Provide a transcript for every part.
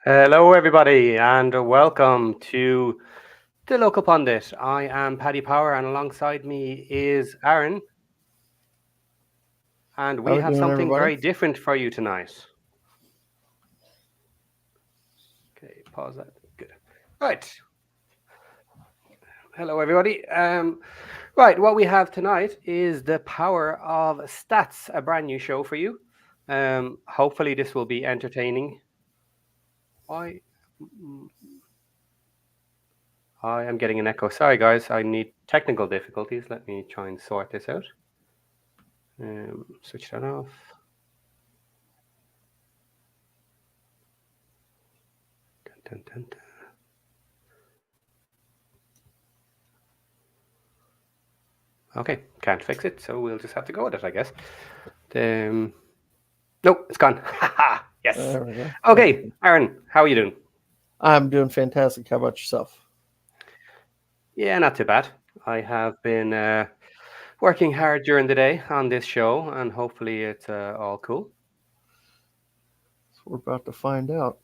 Hello, everybody, and welcome to the local pundit. I am Paddy Power, and alongside me is Aaron, and How we we have doing, something everybody? very different for you tonight. Okay, pause that. Good. Right. Hello, everybody. Right, what we have tonight is the power of stats, a brand new show for you. Hopefully, this will be entertaining. I, I am getting an echo. Sorry, guys. I need technical difficulties. Let me try and sort this out. Switch that off. Dun, dun, dun. Okay, can't fix it, so we'll just have to go with it, I guess. Nope, it's gone. Yes. There we go. Okay, Aaron, how are you doing? I'm doing fantastic. How about yourself? Yeah, not too bad. I have been working hard during the day on this show, and hopefully it's all cool. So we're about to find out.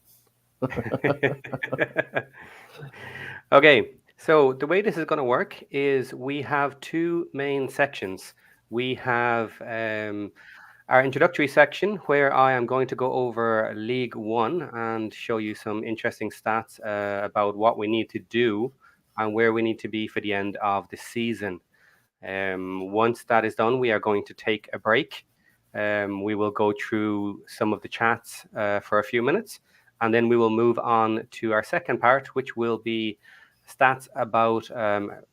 Okay, so the way this is going to work is we have two main sections. We have our introductory section where I am going to go over League One and show you some interesting stats about what we need to do and where we need to be for the end of the season. Once that is done, we are going to take a break. We will go through some of the chats for a few minutes, and then we will move on to our second part, which will be stats about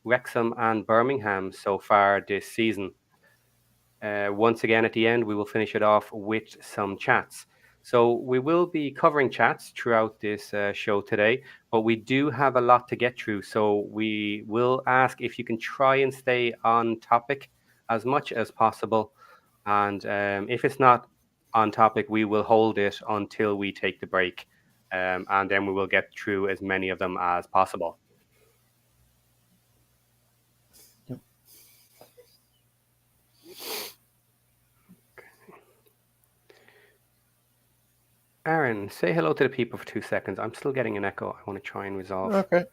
Wrexham and Birmingham so far this season. Once again, at the end, we will finish it off with some chats. So we will be covering chats throughout this show today, but we do have a lot to get through. So we will ask if you can try and stay on topic as much as possible. And if it's not on topic, we will hold it until we take the break. And then we will get through as many of them as possible. Yep. Aaron, say hello to the people for 2 seconds. I'm still getting an echo. I want to try and resolve. Okay.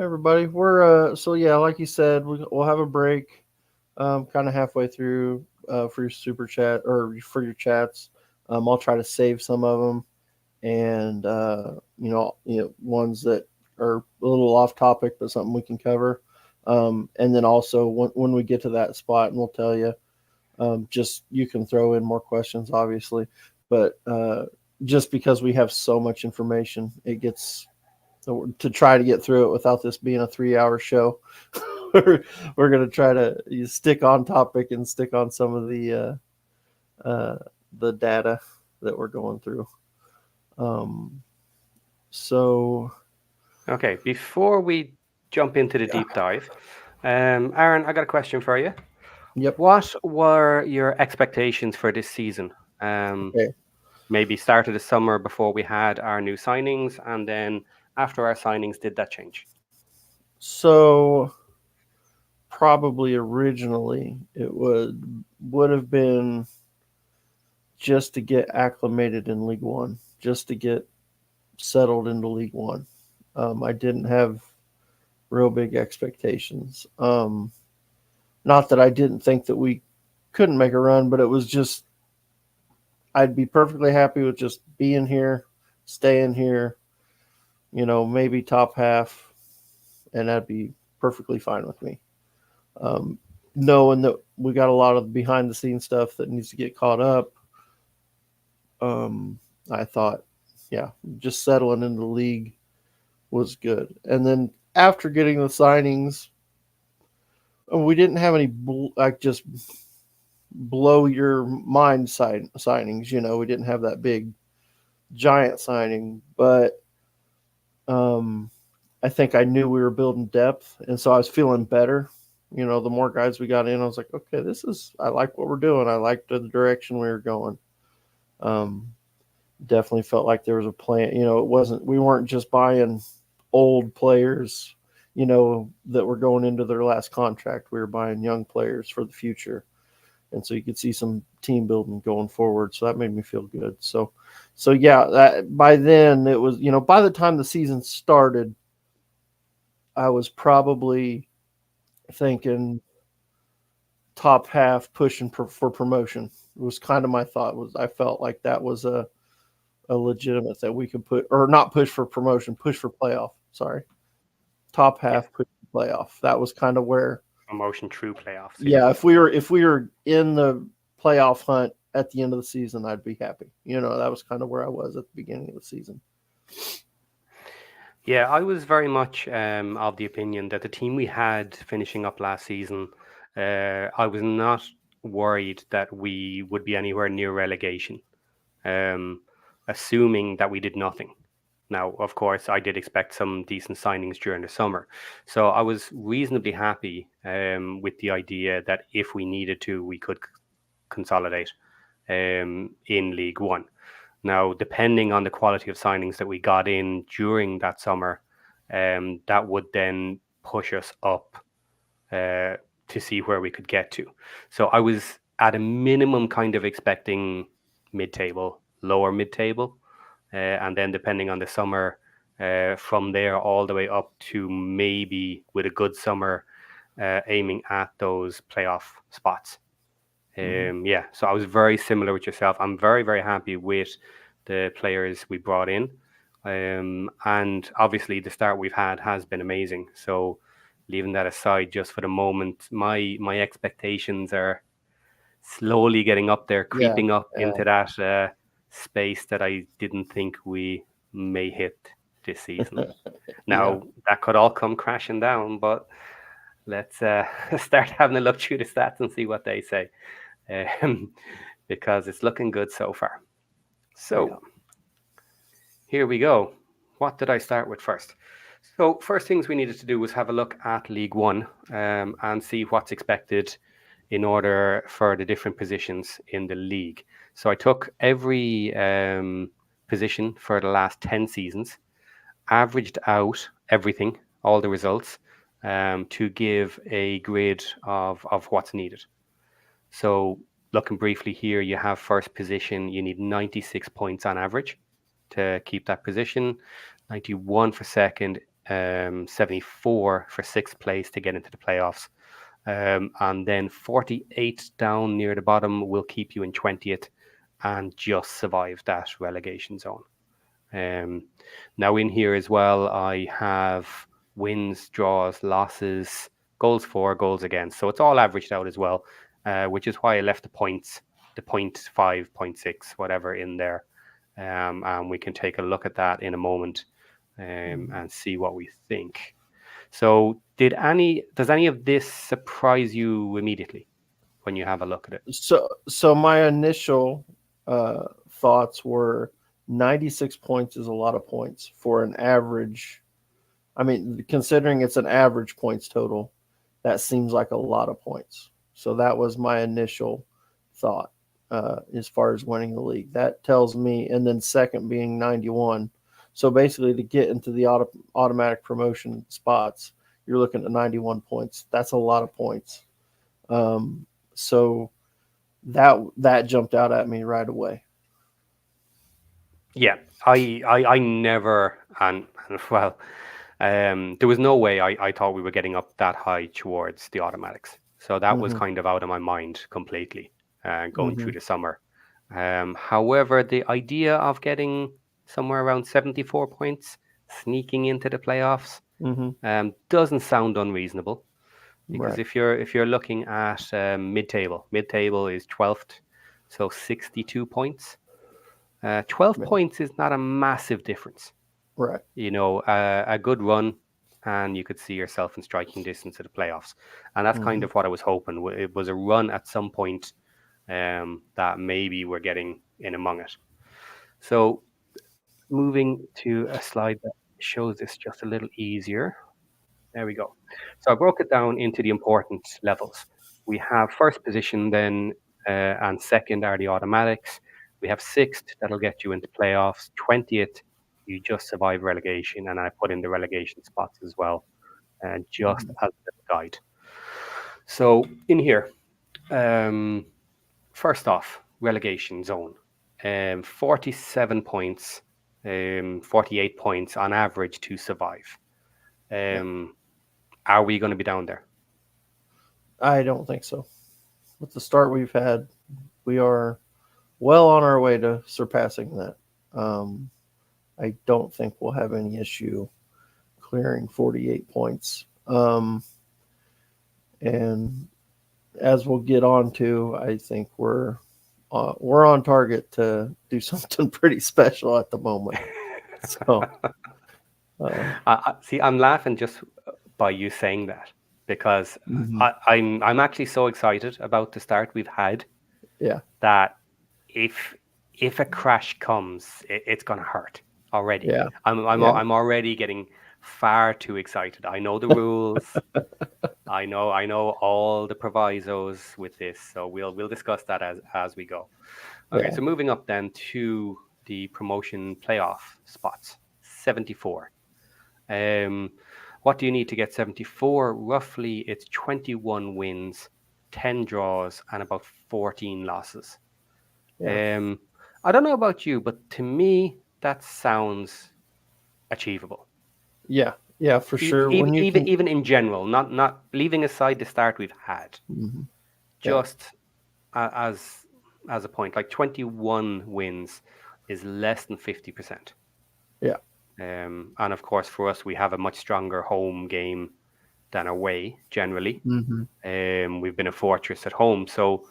Everybody, we're so yeah, like you said, we'll have a break, kind of halfway through, for your super chat or for your chats. I'll try to save some of them, and ones that are a little off topic, but something we can cover. And then also when we get to that spot, and we'll tell you. Just you can throw in more questions, obviously, but just because we have so much information, it gets to try to get through it without this being a 3-hour show. we're going to try to stick on topic and stick on some of the data that we're going through. Um, so, Okay, before we jump into the deep dive, Aaron, I got a question for you. yep. What were your expectations for this season? Um, Okay. Maybe start of the summer before we had our new signings, and then after our signings, did that change? So probably originally it would have been just to get acclimated in League One, just to get settled into League One. I didn't have real big expectations. Not that I didn't think that we couldn't make a run, but it was just I'd be perfectly happy with just being here, staying here, maybe top half, and that'd be perfectly fine with me. Um, Knowing that we got a lot of behind the scenes stuff that needs to get caught up, I thought, yeah, just settling in the league was good. And then after getting the signings, we didn't have any like just blow your mind signings. We didn't have that big giant signing, but um, I think I knew we were building depth, and so I was feeling better. The more guys we got in, I was like, okay, I like what we're doing. I like the direction we were going. Um, Definitely felt like there was a plan. We weren't just buying old players, that were going into their last contract. We were buying young players for the future. and so you could see some team building going forward. So that made me feel good. So yeah, by then it was, by the time the season started, I was probably thinking top half pushing for promotion. It was kind of my thought. Was I felt like that was a legitimate that we could put, or not push for promotion, push for playoff. Sorry, top Yeah, half push for playoff. That was kind of where, promotion through playoffs. Yeah. yeah. If we were in the playoff hunt at the end of the season, I'd be happy. That was kind of where I was at the beginning of the season. Yeah, I was very much of the opinion that the team we had finishing up last season, I was not worried that we would be anywhere near relegation, um, assuming that we did nothing. Now, of course, I did expect some decent signings during the summer. So I was reasonably happy with the idea that if we needed to, we could consolidate in League One. Now, depending on the quality of signings that we got in during that summer, that would then push us up uh, to see where we could get to. So I was at a minimum kind of expecting mid-table, lower mid-table, and then depending on the summer, from there all the way up to maybe with a good summer, aiming at those playoff spots. Mm-hmm. Yeah, so I was very similar with yourself. I'm very, very happy with the players we brought in. And obviously, the start we've had has been amazing. So, leaving that aside just for the moment, my expectations are slowly getting up there, Yeah, creeping up yeah, into that space that I didn't think we may hit this season. yeah. Now, that could all come crashing down, but let's start having a look through the stats and see what they say, um, because it's looking good so far. So Yeah. here we go. What did I start with first? So first things we needed to do was have a look at League One and see what's expected in order for the different positions in the league. So I took every position for the last 10 seasons, averaged out everything, all the results, to give a grid of what's needed. So, looking briefly here, you have first position, you need 96 points on average to keep that position, 91 for second, 74 for sixth place to get into the playoffs. And then 48 down near the bottom will keep you in 20th and just survive that relegation zone. Um, Now, in here as well, I have wins, draws, losses, goals for, goals against. So it's all averaged out as well, which is why I left the points, the point 5, point 6, whatever in there. And we can take a look at that in a moment and see what we think. So, does any of this surprise you immediately when you have a look at it? So my initial thoughts were 96 points is a lot of points for an average. I mean, considering it's an average points total, that seems like a lot of points. So that was my initial thought as far as winning the league. That tells me, and then second being 91. So basically, to get into the automatic promotion spots, you're looking at 91 points. That's a lot of points. So that jumped out at me right away. Yeah, I never and well, there was no way I thought we were getting up that high towards the automatics. So that was Hmm. kind of out of my mind completely going through Hmm. the summer. However, the idea of getting somewhere around 74 points, sneaking into the playoffs, Hmm. doesn't sound unreasonable. Because Right. if you're looking at mid table is 12th, so 62 points. 12 Yeah. points is not a massive difference. Right. You know, a good run, and you could see yourself in striking distance of the playoffs. And that's kind Hmm. of what I was hoping. It was a run at some point that maybe we're getting in among it. So, moving to a slide that shows this just a little easier. There we go. So I broke it down into the important levels. We have first position then, and second are the automatics. We have sixth, that'll get you into playoffs. 20th, you just survive relegation, and I put in the relegation spots as well, just Hmm. as a guide. So in here, um, first off, relegation zone. 47 points, 48 points on average to survive. Yeah. Um, are we going to be down there? I don't think so. With the start we've had, we are well on our way to surpassing that. Um, I don't think we'll have any issue clearing 48 points. And as we'll get on to, I think we're on target to do something pretty special at the moment. So, uh, See, I'm laughing just by you saying that because mhm. I'm actually so excited about the start we've had Yeah, that if if a crash comes, it's gonna hurt already. yeah, I'm yeah, I'm already getting far too excited. I know the rules. I know all the provisos with this, so we'll discuss that as we go. Okay, yeah, so moving up then to the promotion playoff spots, 74. Um, what do you need to get 74? Roughly, it's 21 wins, 10 draws, and about 14 losses. yeah, Um, I don't know about you, but to me, that sounds achievable. yeah, yeah, for sure. Even When you even can, even in general, not leaving aside the start we've had, mhm, yeah, just as a point, like 21 wins is less than 50%. yeah, And of course, for us, we have a much stronger home game than away generally. hmm, We've been a fortress at home. So,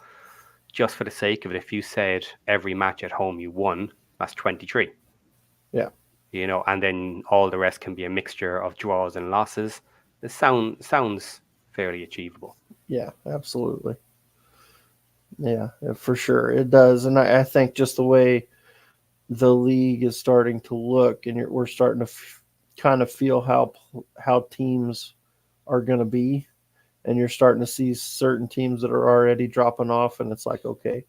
just for the sake of it, if you said every match at home you won, that's 23, yeah, and then all the rest can be a mixture of draws and losses. This sounds fairly achievable. yeah, absolutely. Yeah, yeah, for sure. It does. And I think just the way the league is starting to look, and we're starting to kind of feel how teams are going to be, and you're starting to see certain teams that are already dropping off, and it's like, okay,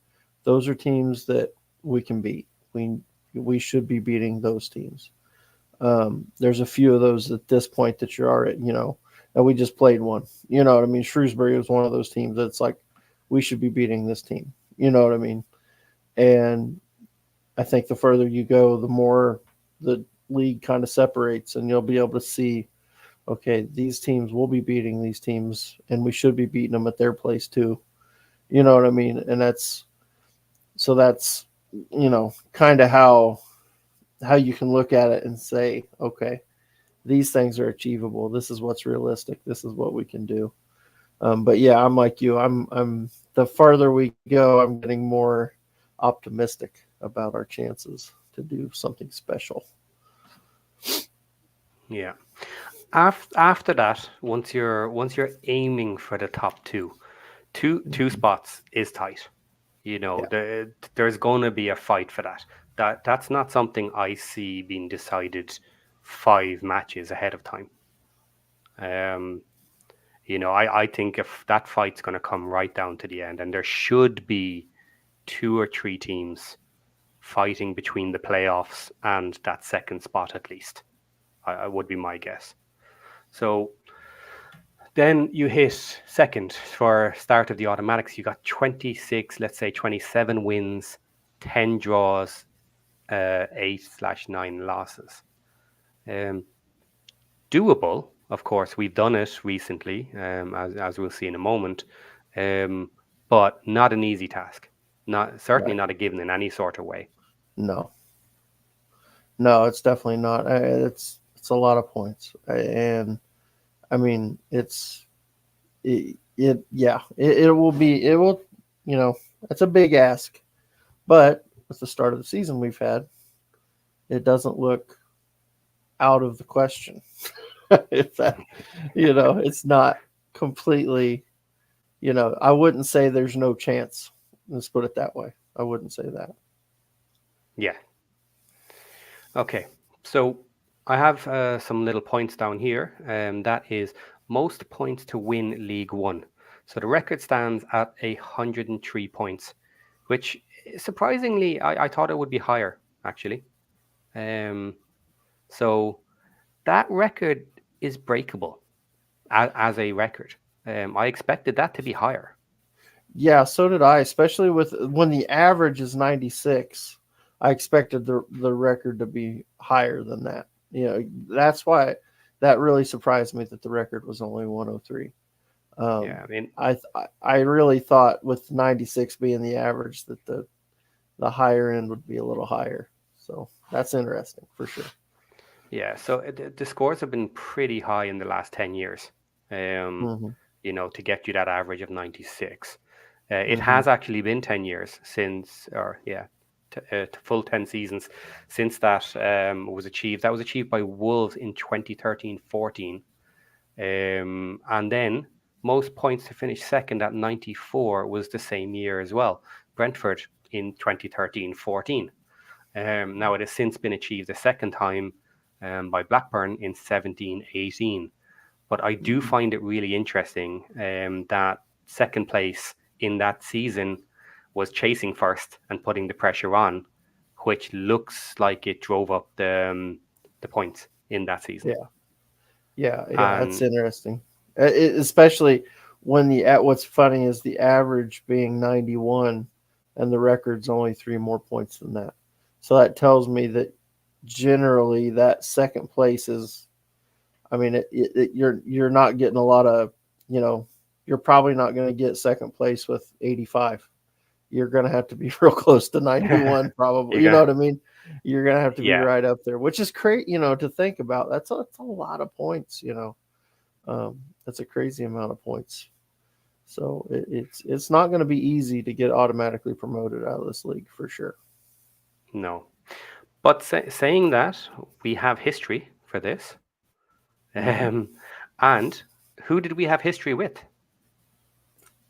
those are teams that we can beat. We should be beating those teams. There's a few of those at this point that you're already, and we just played one. You know what I mean? Shrewsbury was one of those teams that's like, we should be beating this team. You know what I mean? And I think the further you go, the more the league kind of separates, and you'll be able to see, okay, these teams will be beating these teams, and we should be beating them at their place too. You know what I mean? And that's kind of how you can look at it and say, okay, these things are achievable. This is what's realistic. This is what we can do. But yeah, I'm like you. I'm the farther we go, I'm getting more optimistic about our chances to do something special. Yeah. After that, once you're aiming for the top two Mhm. spots is tight. Yeah, There's going to be a fight for that. That's not something I see being decided 5 matches ahead of time. Um, I think if that fight's going to come right down to the end, and there should be two or three teams fighting between the playoffs and that second spot at least. I would be my guess. So then you hit second for start of the automatics. You got 26, let's say 27 wins, 10 draws, 8/9 losses. Um, Doable, of course. We've done it recently, as we'll see in a moment, um, but not an easy task. Not certainly right. not a given in any sort of way. No, no, it's definitely not. It's a lot of points, and I mean, it will be it will, you know, it's a big ask, but with the start of the season we've had, it doesn't look out of the question. If that, it's not completely, I wouldn't say there's no chance. Let's put it that way. I wouldn't say that. Yeah. Okay. So I have some little points down here. That is most points to win League One. So the record stands at 103 points, which surprisingly I thought it would be higher actually. Um, so that record is breakable as a record. I expected that to be higher. Yeah, so did I, especially with when the average is 96. I expected the record to be higher than that. That's why that really surprised me that the record was only 103. Yeah, I mean, I really thought with 96 being the average that the higher end would be a little higher. So that's interesting for sure. yeah. So the scores have been pretty high in the last 10 years. Um, Hmm. to get you that average of 96. It Hmm. has actually been 10 years since, or yeah, full 10 seasons since that was achieved. That was achieved by Wolves in 2013-14. And then most points to finish second at 94 was the same year as well. Brentford in 2013-14. Now it has since been achieved a second time by Blackburn in 17-18. But I do find it really interesting that second place in that season was chasing first and putting the pressure on, which looks like it drove up the points in that season. Yeah, yeah, that's And interesting. Especially when what's funny is the average being 91 and the record's only three more points than that. So that tells me that generally that second place is, I mean, you're not getting a lot of, you know, you're probably not going to get second place with 85. You're going to have to be real close to 91, you're probably. You know gonna, what I mean? You're going to have to be yeah, right up there, which is great, to think about. That's a lot of points. That's a crazy amount of points. So it's not going to be easy to get automatically promoted out of this league for sure. no. But saying that, we have history for this. Hmm. Um, and who did we have history with?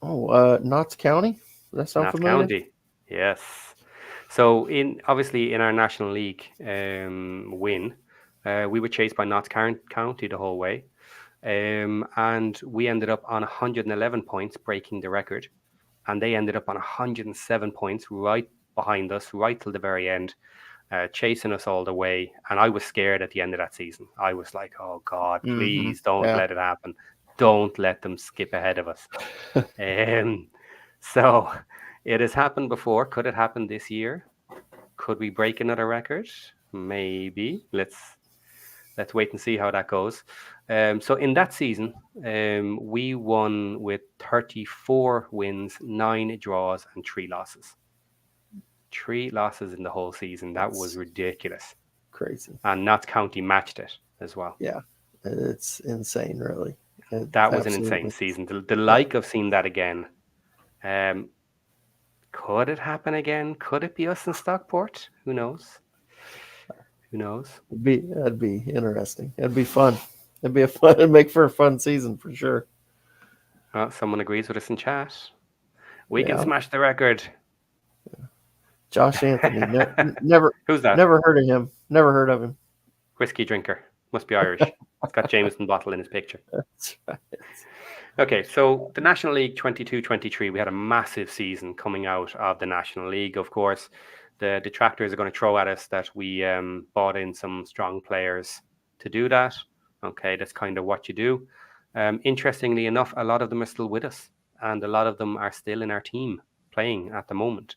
Oh, Notts County. Does that sound Notts familiar? County. Yes. So in obviously in our National League win, we were chased by Notts County the whole way, and we ended up on 111 points, breaking the record, and they ended up on 107 points, right behind us, right till the very end, chasing us all the way. And I was scared at the end of that season. I was like, "Oh God, Hmm. please don't Yeah. let it happen. Don't let them skip ahead of us." Um, so it has happened before. Could it happen this year? Could we break another record? Maybe. Let's wait and see how that goes. So in that season, we won with 34 wins, 9 draws, and 3 losses. 3 losses in the whole season. That was That's ridiculous. crazy. And Notts County matched it as well. Yeah. It's insane, really. It That was an insane absolutely. season. The Yeah. like of seeing that again. Um, could it happen again? Could it be us in Stockport? Who knows? Who knows? That'd be interesting. It'd be fun. It'd be a fun. It'd make for a fun season for sure. Someone agrees with us in chat. We can Yeah. smash the record. Josh Anthony. Never, Who's that? never heard of him. Never heard of him. Whiskey drinker. Must be Irish. It's got Jameson bottle in his picture. That's right. Okay, so the National League 22-23, we had a massive season coming out of the National League, of course. The detractors are going to throw at us that we bought in some strong players to do that. Okay, that's kind of what you do. Interestingly enough, a lot of them are still with us, and a lot of them are still in our team playing at the moment.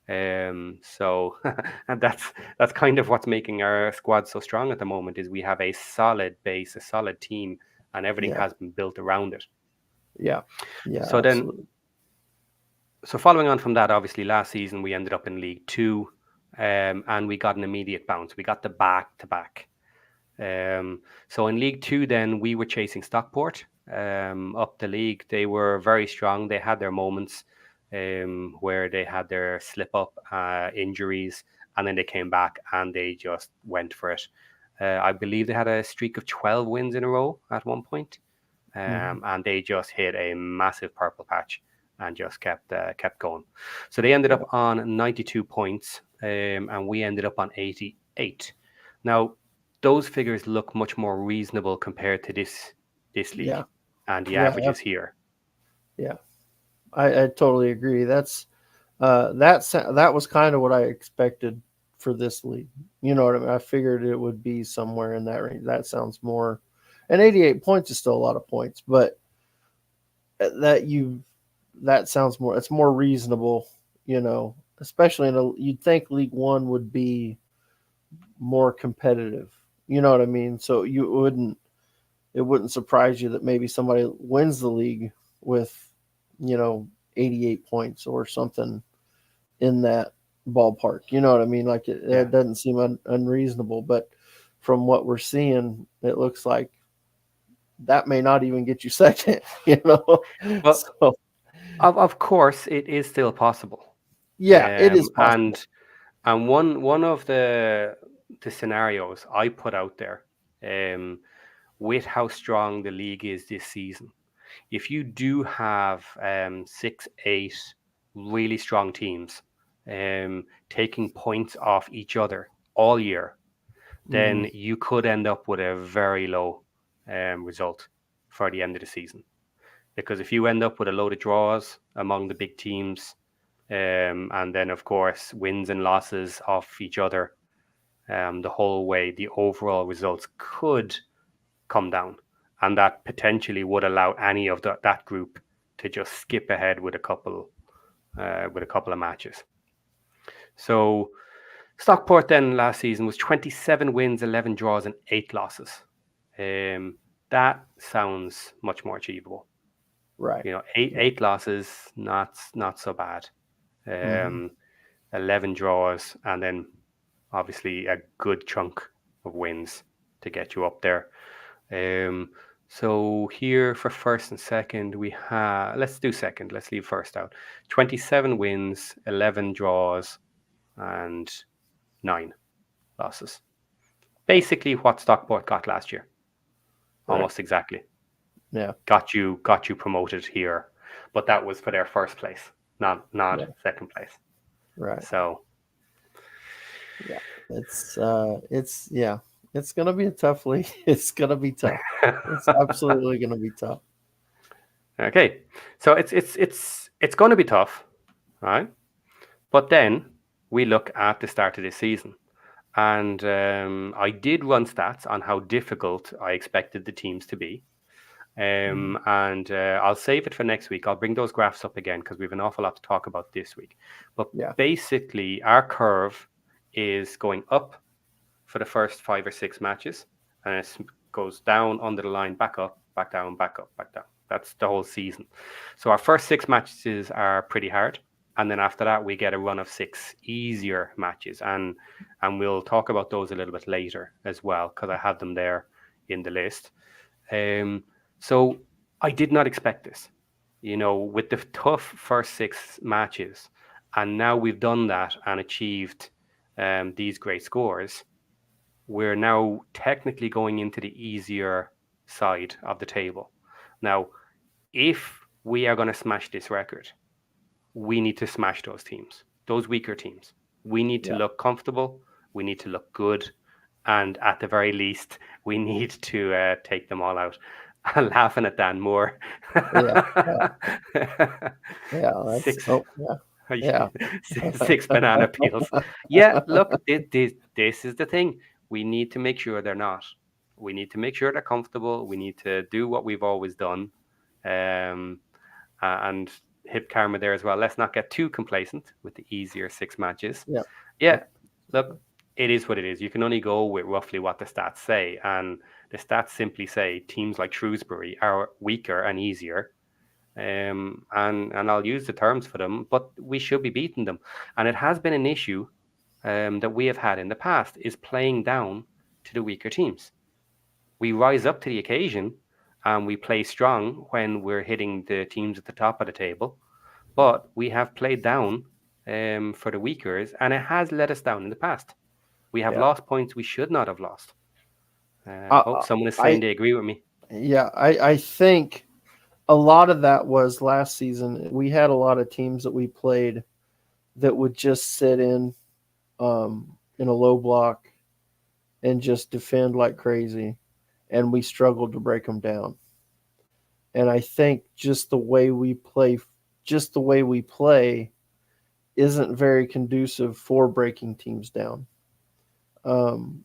So and that's kind of what's making our squad so strong at the moment is we have a solid base, a solid team, and everything Yeah. has been built around it. Yeah. Yeah. So then, Absolutely. so following on from that, obviously last season we ended up in League Two, and we got an immediate bounce. We got the back to back. So in League Two, then we were chasing Stockport up the league. They were very strong. They had their moments where they had their slip up injuries, and then they came back and they just went for it. I believe they had a streak of 12 wins in a row at one point, Hmm. and they just hit a massive purple patch and just kept going. So they ended Yeah. up on 92 points, and we ended up on 88. Now, those figures look much more reasonable compared to this Yeah. league and the Yeah. averages here. Yeah. I totally agree. That was kind of what I expected for this league. You know what I mean? I figured it would be somewhere in that range. That sounds more. And 88 points is still a lot of points, but that that sounds more. It's more reasonable, you know. Especially in a, you'd think League One would be more competitive. You know what I mean? So you wouldn't. It wouldn't surprise you that maybe somebody wins the league with, 88 points or something in that ballpark. You know what I mean? Like Yeah. it doesn't seem unreasonable, but from what we're seeing, it looks like that may not even get you second. You know, Well, so of course, it is still possible. yeah, it is possible. And one of the scenarios I put out there, um, with how strong the league is this season, if you do have 6, 8 really strong teams taking points off each other all year, Hmm. then you could end up with a very low result for the end of the season. Because if you end up with a load of draws among the big teams, and then of course wins and losses off each other the whole way, the overall results could come down, and that potentially would allow any of that group to just skip ahead with a couple of matches. So Stockport then last season was 27 wins, 11 draws, and 8 losses. Um, that sounds much more achievable. Right. Yeah. 8 losses, not so bad. Hmm. Um, 11 draws, and then obviously a good chunk of wins to get you up there. Um, so here for first and second, we have, let's do second, let's leave first out. 27 wins, 11 draws, and 9 losses. Basically what Stockport got last year, Right. almost exactly. Yeah. Got you promoted here, but that was for their first place, not Yeah. second place. Right. So Yeah. It's yeah. It's gonna be a tough league. It's gonna be tough. It's absolutely gonna be tough. okay, so it's going to be tough, right? But then we look at the start of this season, and I did run stats on how difficult I expected the teams to be. Mhm. And I'll save it for next week. I'll bring those graphs up again because we have an awful lot to talk about this week. But Yeah. basically, our curve is going up for the first 5 or 6 matches, and it goes down under the line, back up, back down, back up, back down. That's the whole season. So our first 6 matches are pretty hard, and then after that we get a run of 6 easier matches, and we'll talk about those a little bit later as well because I have them there in the list. Um, so I did not expect this, with the tough first 6 matches, and now we've done that and achieved these great scores. We're now technically going into the easier side of the table. Now, if we are going to smash this record, we need to smash those teams, those weaker teams. We need to Yeah. look comfortable. We need to look good. And at the very least, we need to take them all out. I'm laughing at Dan Moore. Yeah. Yeah. Yeah. That's six, oh yeah. Yeah. 6 banana peels. Yeah, look, this is the thing. We need to make sure they're not. We need to make sure they're comfortable. We need to do what we've always done. Um, and hip karma there as well. Let's not get too complacent with the easier 6 matches. Yeah. Yeah, Yep. look, it is what it is. You can only go with roughly what the stats say, and the stats simply say teams like Shrewsbury are weaker and easier. And I'll use the terms for them, but we should be beating them. And it has been an issue that we have had in the past is playing down to the weaker teams. We rise up to the occasion and we play strong when we're hitting the teams at the top of the table, but we have played down for the weakers, and it has let us down in the past. We have Yeah. lost points we should not have lost. Oh, I, someone is saying I they agree with me. yeah. I think a lot of that was last season. We had a lot of teams that we played that would just sit in a low block and just defend like crazy, and we struggled to break them down. And I think just the way we play, isn't very conducive for breaking teams down. Um,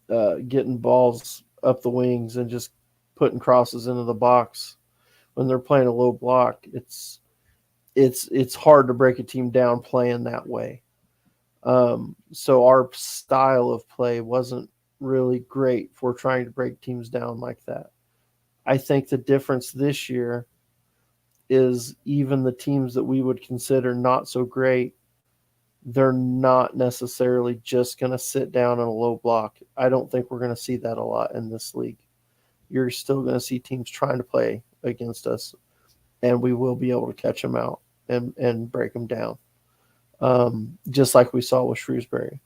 Getting balls up the wings and just putting crosses into the box when they're playing a low block. it's hard to break a team down playing that way. So our style of play wasn't really great for trying to break teams down like that. I think the difference this year is even the teams that we would consider not so great, they're not necessarily just going to sit down in a low block. I don't think we're going to see that a lot in this league. You're still going to see teams trying to play against us, and we will be able to catch them out and break them down, just like we saw with Shrewsbury.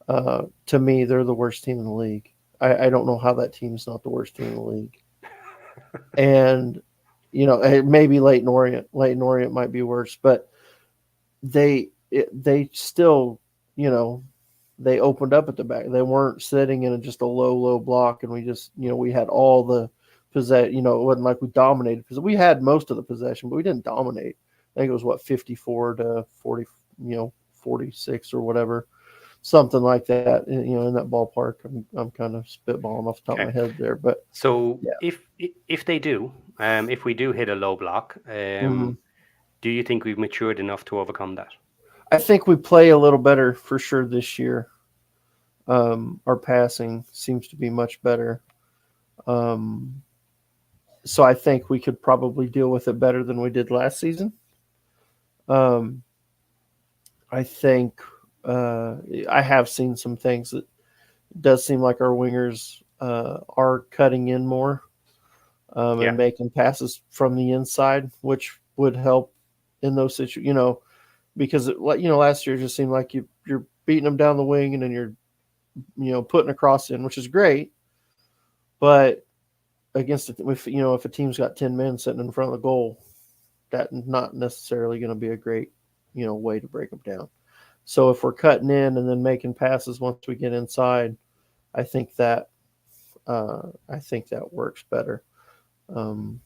To me, they're the worst team in the league. I don't know how that team's not the worst team in the league. And maybe Leighton Orient. Leighton Orient might be worse, but they still, they opened up at the back. They weren't sitting in just a low block, and we just, we had all the possession. It wasn't like we dominated because we had most of the possession, but we didn't dominate. I think it was 54 to 40, 46 or whatever, something like that. In that ballpark. I'm kind of spitballing off the top of Okay. my head there, but So yeah. if they do, if we do hit a low block, Hmm. do you think we've matured enough to overcome that? I think we play a little better for sure this year. Our passing seems to be much better. Um, so I think we could probably deal with it better than we did last season. Um, I think I have seen some things that does seem like our wingers are cutting in more Yeah. and making passes from the inside, which would help in those situations. Because last year it just seemed like you're beating them down the wing and then you're putting a cross in, which is great, but against if a team's got 10 men sitting in front of the goal, that's not necessarily going to be a great way to break them down. So if we're cutting in and then making passes once we get inside, I think that works better. Um,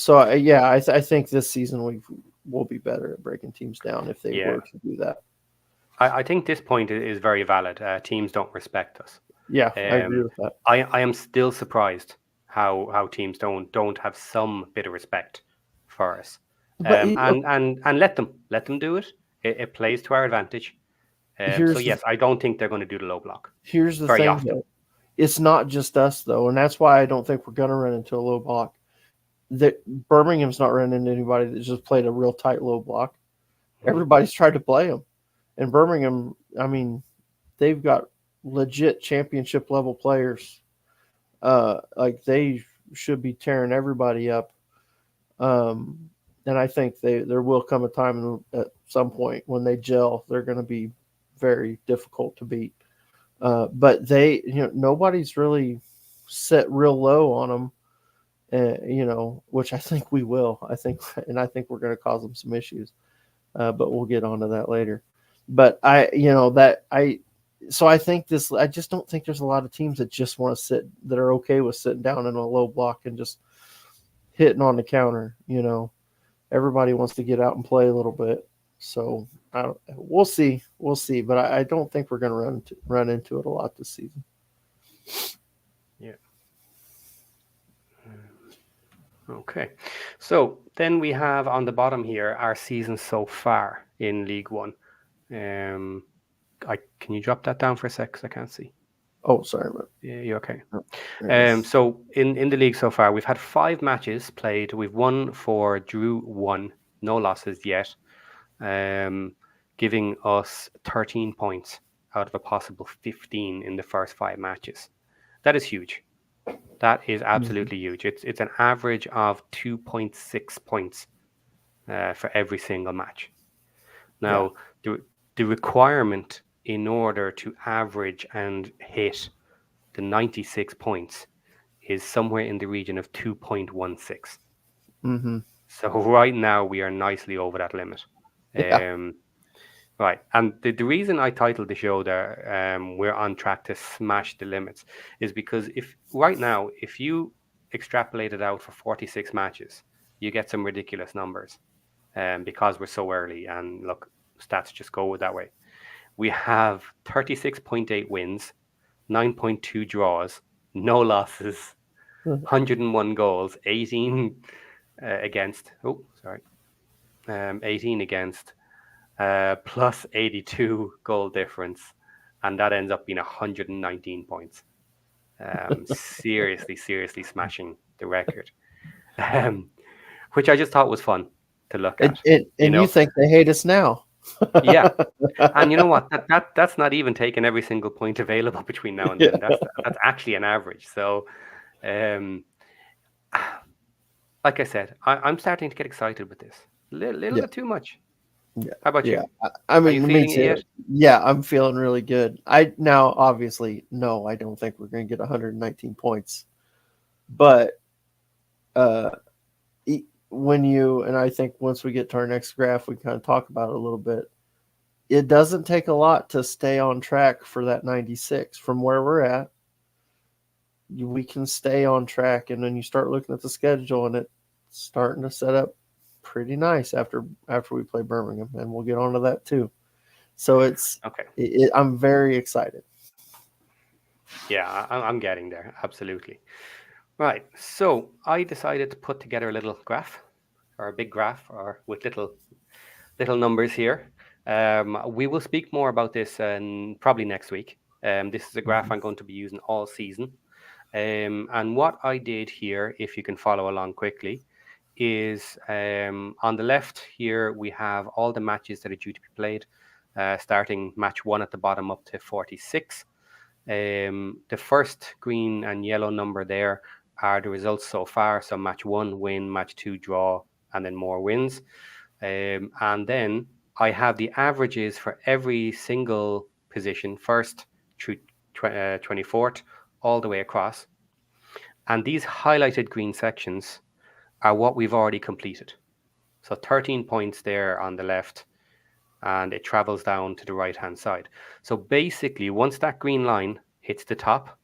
I think this season we'll be better at breaking teams down if they Yeah. were to do that. I think this point is very valid. Teams don't respect us. Yeah, I agree Um, with that. I am still surprised how teams don't have some bit of respect for us. But And let them do it. It plays to our advantage. So here's the yes, I don't think they're going to do the low block here's the very thing often. though. It's not just us though, and that's why I don't think we're going to run into a low block. That Birmingham's not running into anybody that just played a real tight low block. Mhm. Everybody's tried to play them, and Birmingham. I mean, they've got legit championship level players. Like they should be tearing everybody up. Um, and I think there will come a time at some point when they gel. They're going to be very difficult to beat. But nobody's really set real low on them. Which I think we will. I think we're going to cause them some issues. But we'll get onto that later. But so I think this. I just don't think there's a lot of teams that just want to that are okay with sitting down in a low block and just hitting on the counter. Everybody wants to get out and play a little bit. So we'll see, but I don't think we're going to run into it a lot this season. Yeah. Okay. So then we have on the bottom here our season so far in League One. Um, can you drop that down for a sec? 'Cause I can't see. Oh, sorry, but Yeah, you okay? there So in the league so far, we've had 5 matches played. We've won 4, drew 1, no losses yet, um, giving us 13 points out of a possible 15 in the first 5 matches. That is huge. That is Mhm. absolutely huge. It's an average of 2.6 points for every single match. Yeah. Now, the requirement in order to average and hit the 96 points is somewhere in the region of 2.16. Hmm. So right now we are nicely over that limit. Yeah. Um, right, and the reason I titled the show there, we're on track to smash the limits, is because if right now if you extrapolate it out for 46 matches, you get some ridiculous numbers. Because we're so early, and look, stats just go that way. We have 36.8 wins, 9.2 draws, no losses, 101 goals, 18 against. Oh, sorry. 18 against, plus 82 goal difference, and that ends up being 119 points. Seriously, seriously smashing the record, um, which I just thought was fun to look at. You And you know, think they hate us now? yeah. And you know what? That's not even taking every single point available between now and Yeah, then. That's actually an average. So, um, like I said, I'm starting to get excited with this. Little yeah, bit too much. yeah, How about yeah. you? I Are you mean, me feeling it too. yet? Yeah, I'm feeling really good. I now obviously no, I don't think we're going to get 119 points, but uh, when you and I think once we get to our next graph, we kind of talk about it a little bit. It doesn't take a lot to stay on track for that 96 from where we're at. We can stay on track, and then you start looking at the schedule, and it's starting to set up pretty nice after we play Birmingham, and we'll get onto that too. So Okay. I'm very excited. Yeah, I'm getting there. Absolutely. Right. So I decided to put together a little graph, or a big graph, or with little numbers here. We will speak more about this probably next week. This is a graph Mhm. I'm going to be using all season. And what I did here, if you can follow along quickly, is on the left here we have all the matches that are due to be played, starting match one at the bottom up to 46. The first green and yellow number there are the results so far. So match one win, match two draw, and then more wins. And then I have the averages for every single position, first through 24th, all the way across. And these highlighted green sections are what we've already completed. So 13 points there on the left, and it travels down to the right hand side. So basically, once that green line hits the top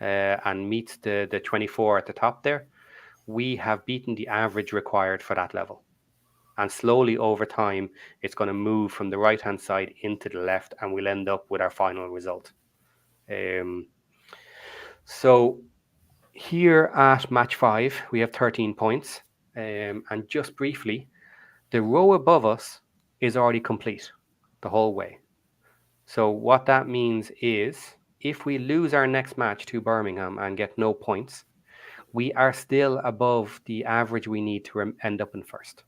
and meets the 24 at the top there, we have beaten the average required for that level. And slowly over time, it's going to move from the right hand side into the left, and we'll end up with our final result. Um, so here at match five, we have 13 points. And just briefly, the row above us is already complete the whole way. So what that means is if we lose our next match to Birmingham and get no points, we are still above the average we need to end up in first.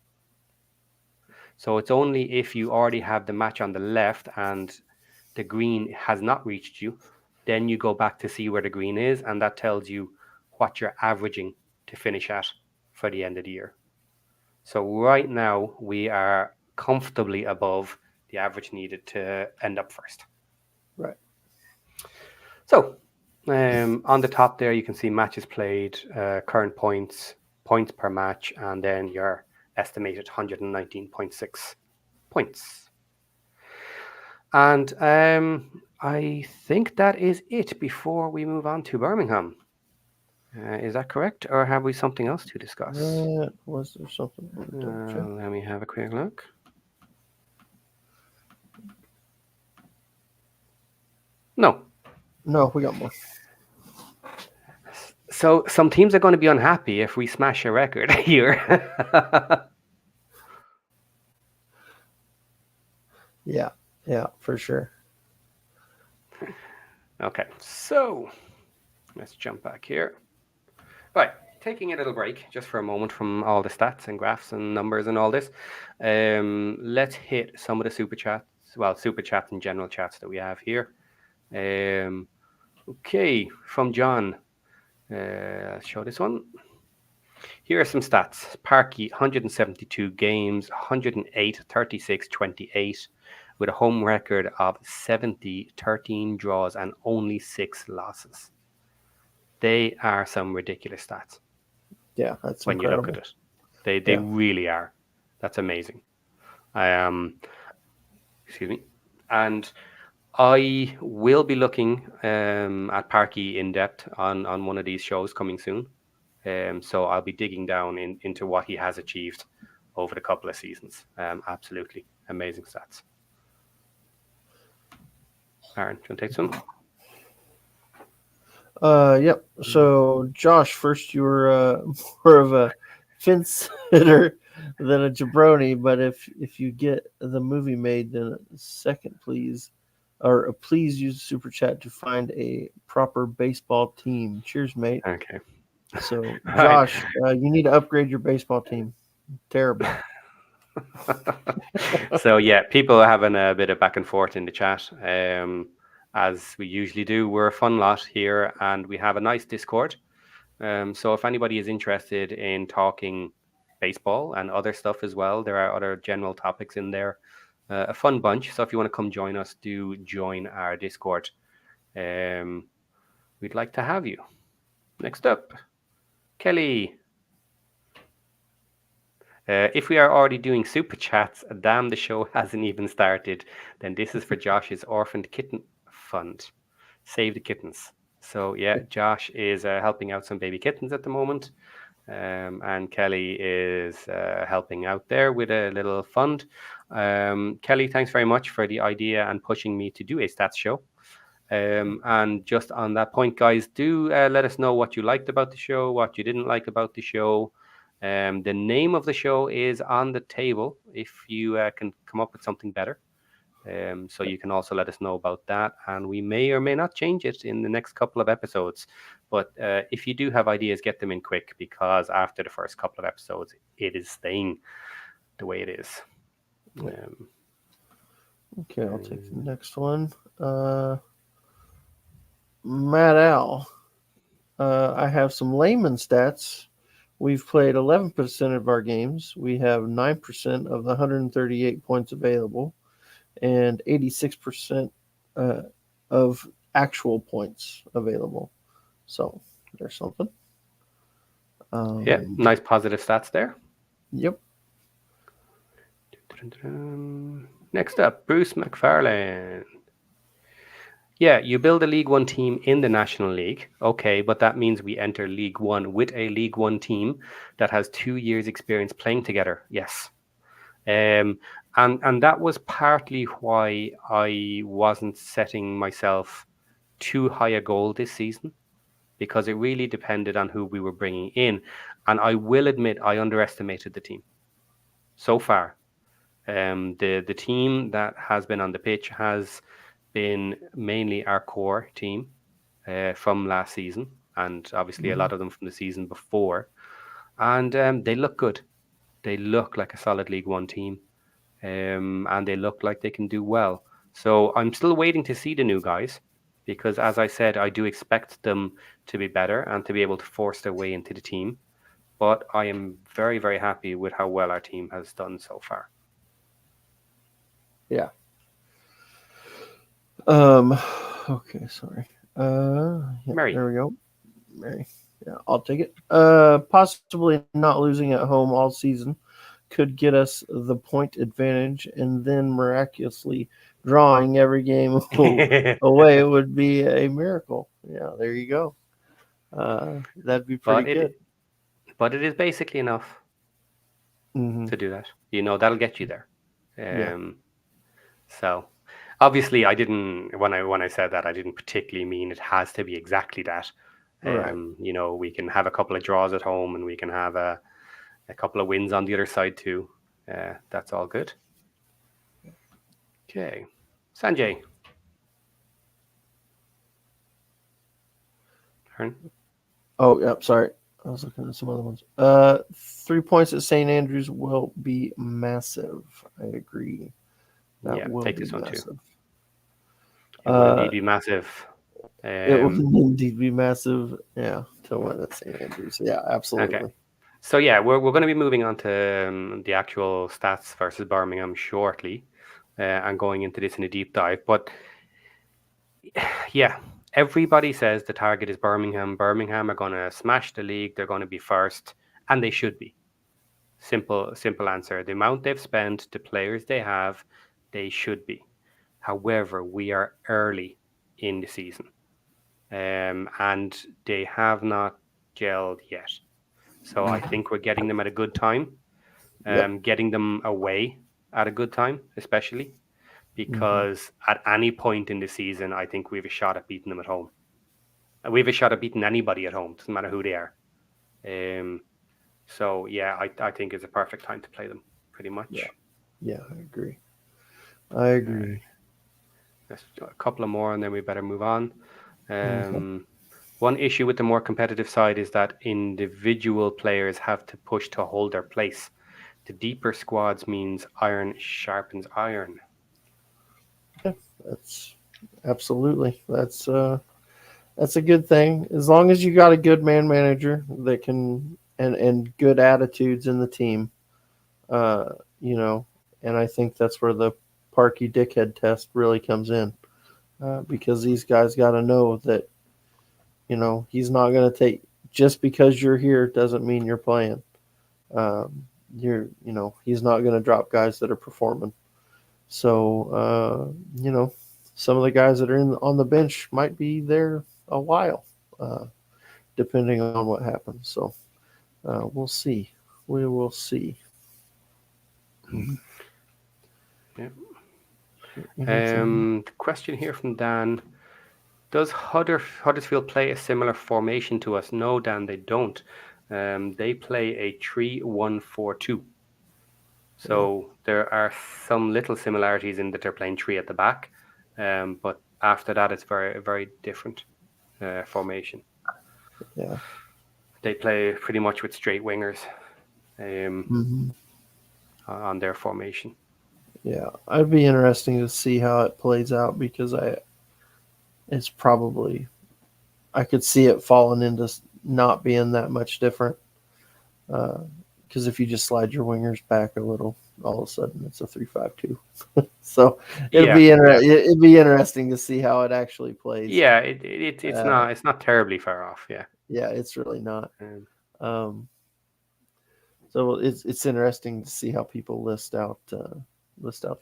So it's only if you already have the match on the left and the green has not reached you, then you go back to see where the green is, and that tells you what you're averaging to finish at for the end of the year. So right now we are comfortably above the average needed to end up first. Right. So on the top there, you can see matches played, current points, points per match, and then your estimated 119.6 points. And I think that is it before we move on to Birmingham. Is that correct? Or have we something else to discuss? Was there something? Let me double check. Let me have a quick look. No. No, we got more. So some teams are going to be unhappy if we smash a record here. Yeah, yeah, for sure. Okay, so let's jump back here. Right, taking a little break just for a moment from all the stats and graphs and numbers and all this. Let's hit some of the super chats. Well, super chats and general chats that we have here. Okay, from John. Let's show this one. Here are some stats. Parky, 172 games, 108, 36, 28, with a home record of 70, 13 draws, and only 6 losses. They are some ridiculous stats Yeah, that's when you look at incredible. it. They Yeah. really are. That's amazing. Excuse me. And I will be looking at Parky in depth on one of these shows coming soon. So I'll be digging down into what he has achieved over the couple of seasons. Absolutely amazing stats. Aaron, do you want to take some? Yep. So, Josh, first you were more of a fence hitter. than a jabroni. But if you get the movie made, then second, please, or please use super chat to find a proper baseball team. Cheers, mate. Okay. So, Right. Josh, you need to upgrade your baseball team. Terrible. So yeah, people are having a bit of back and forth in the chat, as we usually do. We're a fun lot here, and we have a nice Discord. So if anybody is interested in talking baseball and other stuff as well, there are other general topics in there. A fun bunch. So if you want to come join us, do join our Discord. Um, we'd like to have you. Next up, Kelly. If we are already doing super chats, damn, the show hasn't even started. Then this is for Josh's orphaned kitten fund. Save the kittens. So yeah, Josh is helping out some baby kittens at the moment. And Kelly is helping out there with a little fund. Kelly, thanks very much for the idea and pushing me to do a stats show. And just on that point, guys, do let us know what you liked about the show, what you didn't like about the show. The name of the show is on the table if you can come up with something better. So you can also let us know about that, and we may or may not change it in the next couple of episodes. But if you do have ideas, get them in quick, because after the first couple of episodes, it is staying the way it is. Um, Okay, I'll take the next one. Matt Al. I have some layman stats. We've played 11% of our games. We have 9% of the 138 points available, and 86% uh, of actual points available. So there's something. yeah, Um, nice positive stats there. yep. Next up, Bruce McFarlane. Yeah, you build a League One team in the National League. Okay, but that means we enter League One with a League One team that has 2 years' experience playing together. Yes. And that was partly why I wasn't setting myself too high a goal this season, because it really depended on who we were bringing in. And I will admit I underestimated the team so far. The team that has been on the pitch has been mainly our core team from last season, and obviously a Mhm. lot of them from the season before. And they look good. They look like a solid League One team, and they look like they can do well. So I'm still waiting to see the new guys, because, as I said, I do expect them to be better and to be able to force their way into the team. But I am very, very happy with how well our team has done so far. Yeah. Um, okay, sorry. Yeah, Mary. there we go. Mary. Yeah, I'll take it. Possibly not losing at home all season could get us the point advantage, and then miraculously drawing every game away would be a miracle. Yeah, there you go. That'd be pretty but good. it is basically enough Hmm. to do that. That'll get you there. Yeah. Um, so obviously, I didn't when I said that, I didn't particularly mean it has to be exactly that. Right. We can have a couple of draws at home, and we can have a couple of wins on the other side too. That's all good. Okay, Sanjay. Turn. Oh, yep. Sorry. I was looking at some other ones. 3 points at St. Andrews will be massive. I agree. That Yeah, will take be this one too. massive. It will Uh, indeed be massive. it will Um, indeed be massive. Yeah, to win at St. Andrews. Yeah, okay. absolutely. So yeah, we're going to be moving on to the actual stats versus Birmingham shortly, and going into this in a deep dive. But yeah, everybody says the target is Birmingham. Birmingham are going to smash the league. They're going to be first, and they should be. Simple answer. The amount they've spent, the players they have, they should be. However, we are early in the season, and they have not gelled yet. So I think we're getting them at a good time, Yep. getting them away at a good time, especially Hmm. because at any point in the season, I think we have a shot at beating them at home. We have a shot at beating anybody at home. Doesn't matter who they are. Um, So yeah, I think it's a perfect time to play them, pretty Yeah, much. yeah, I agree. I Uh, agree. there's a couple of more, and then we better move on. Okay. Um, One issue with the more competitive side is that individual players have to push to hold their place. The deeper squads means iron sharpens iron. Yeah, that's absolutely. That's a good thing. As long as you got a good man manager that can and good attitudes in the team, uh, you know, and I think that's where the Parky dickhead test really comes in, because these guys got to know that he's not going to take just because you're here doesn't mean you're playing. Um, he's not going to drop guys that are performing. So some of the guys that are on the bench might be there a while, uh, depending on what happens. So we'll see. We will see. Mhm. Yeah. Anything? Question here from Dan. Does Huddersfield play a similar formation to us? No, Dan, they don't. They play a 3-1-4-2. Yeah, So there are some little similarities in that they're playing three at the back, but after that, it's very, very different formation. yeah. They play pretty much with straight wingers um, Hmm. on their formation. Yeah, I'd be interesting to see how it plays out because it's probably I could see it falling into not being that much different. Because if you just slide your wingers back a little, all of a sudden it's a 3-5-2. So Yeah, yeah, it'd be interesting to see how it actually plays. yeah. It's Uh, not terribly far off. Yeah. yeah, it's really not. Um, Um, so it's interesting to see how people list out the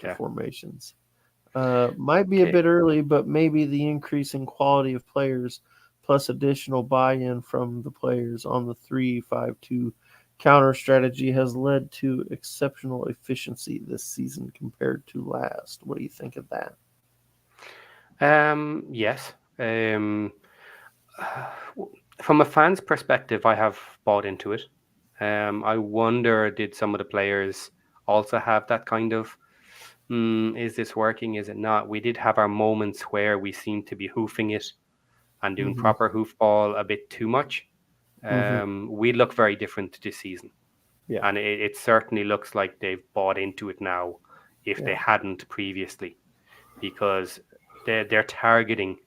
yeah. formations. Might be a Okay. bit early, but maybe the increase in quality of players plus additional buy-in from the players on the 3-5-2 counter strategy has led to exceptional efficiency this season compared to last. What do you think of that? Yes. From a fan's perspective, I have bought into it. I wonder, did some of the players also have that kind of, is this working? Is it not? We did have our moments where we seemed to be hoofing it and doing Hmm. proper hoofball a bit too much. Hmm. We look very different this season, Yeah, and it certainly looks like they've bought into it now. If they yeah. hadn't previously, because they're targeting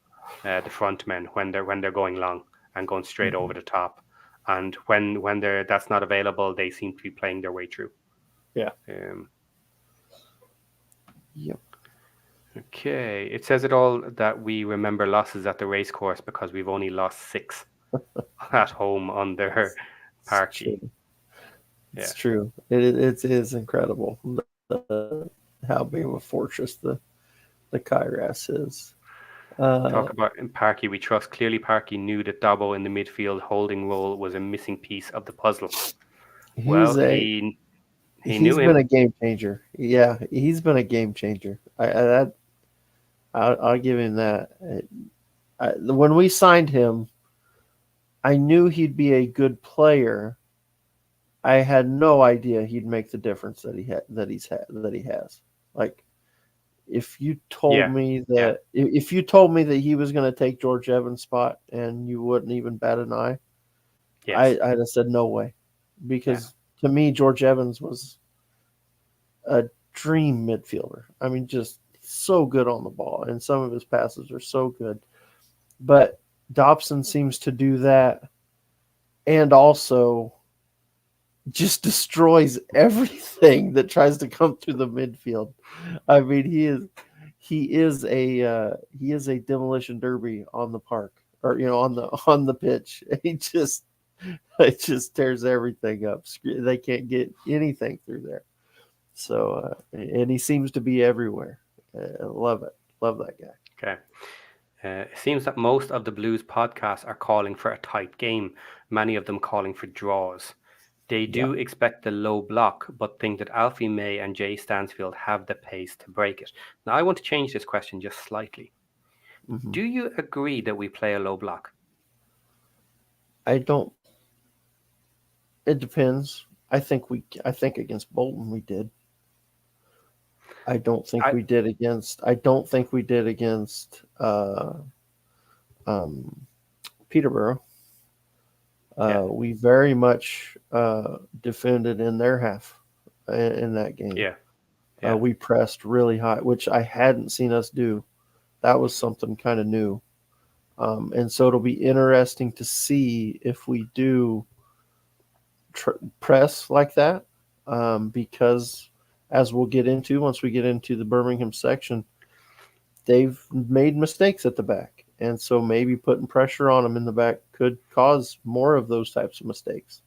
the front men when they're going long and going straight Hmm. over the top, and when they're that's not available, they seem to be playing their way through. Yeah. Um, Yep. okay, it says it all that we remember losses at the racecourse because we've only lost six at home under It's Parky. true. Yeah, It's true. It is incredible how big of a fortress the Kairas is. Uh, talk about in Parky we trust. Clearly, Parky knew that Dobbo in the midfield holding role was a missing piece of the puzzle. he's Well, a he knew he's been him. a game changer. Yeah, he's been a game changer. I'll give him that. When we signed him, I knew he'd be a good player. I had no idea he'd make the difference that he has. Like if you told Yeah, me yeah, that if you told me that he was going to take George Evans' spot and you wouldn't even bat an eye, yes, I'd have said no way, yeah. because to me George Evans was a dream midfielder. I mean, just so good on the ball, and some of his passes are so good. But Dobson seems to do that, and also just destroys everything that tries to come through the midfield. I mean, he is a demolition derby on the park, or on the pitch. He just it just tears everything up. They can't get anything through there. So and he seems to be everywhere. Love it. Love that guy. Okay. It seems that most of the Blues podcasts are calling for a tight game, many of them calling for draws. They Yeah. do expect the low block, but think that Alfie May and Jay Stansfield have the pace to break it. Now, I want to change this question just slightly. Hmm. Do you agree that we play a low block? I don't. It depends. I think against Bolton we did. I don't think I we did against. I don't think we did against um, Peterborough. yeah, We very much defended in their half in that game. yeah, yeah, We pressed really high, which I hadn't seen us do. That was something kind of new. And so it'll be interesting to see if we do press like that, because as we'll get into once we get into the Birmingham section, they've made mistakes at the back. And so maybe putting pressure on them in the back could cause more of those types of mistakes.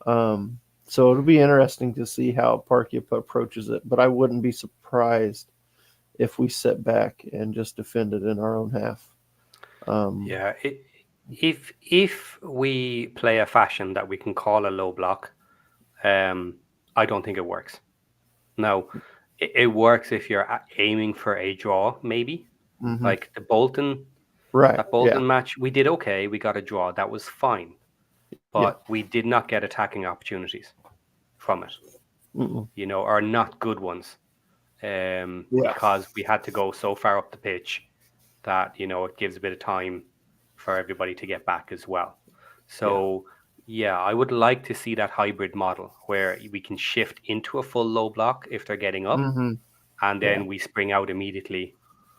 So it'll be interesting to see how Parkia approaches it, but I wouldn't be surprised if we sit back and just defend it in our own half. Um, yeah. If we play a fashion that we can call a low block, I don't think it works. Now, it works if you're aiming for a draw, maybe mhm. like the Bolton Right. that Yeah. Bolton match. We did okay. We got a draw. That was fine, Yeah. but we did not get attacking opportunities from it. Mm-mm. Or not good ones, Yeah. because we had to go so far up the pitch that it gives a bit of time for everybody to get back as well. Yeah. So yeah, I would like to see that hybrid model where we can shift into a full low block if they're getting up, Hmm. and Yeah. then we spring out immediately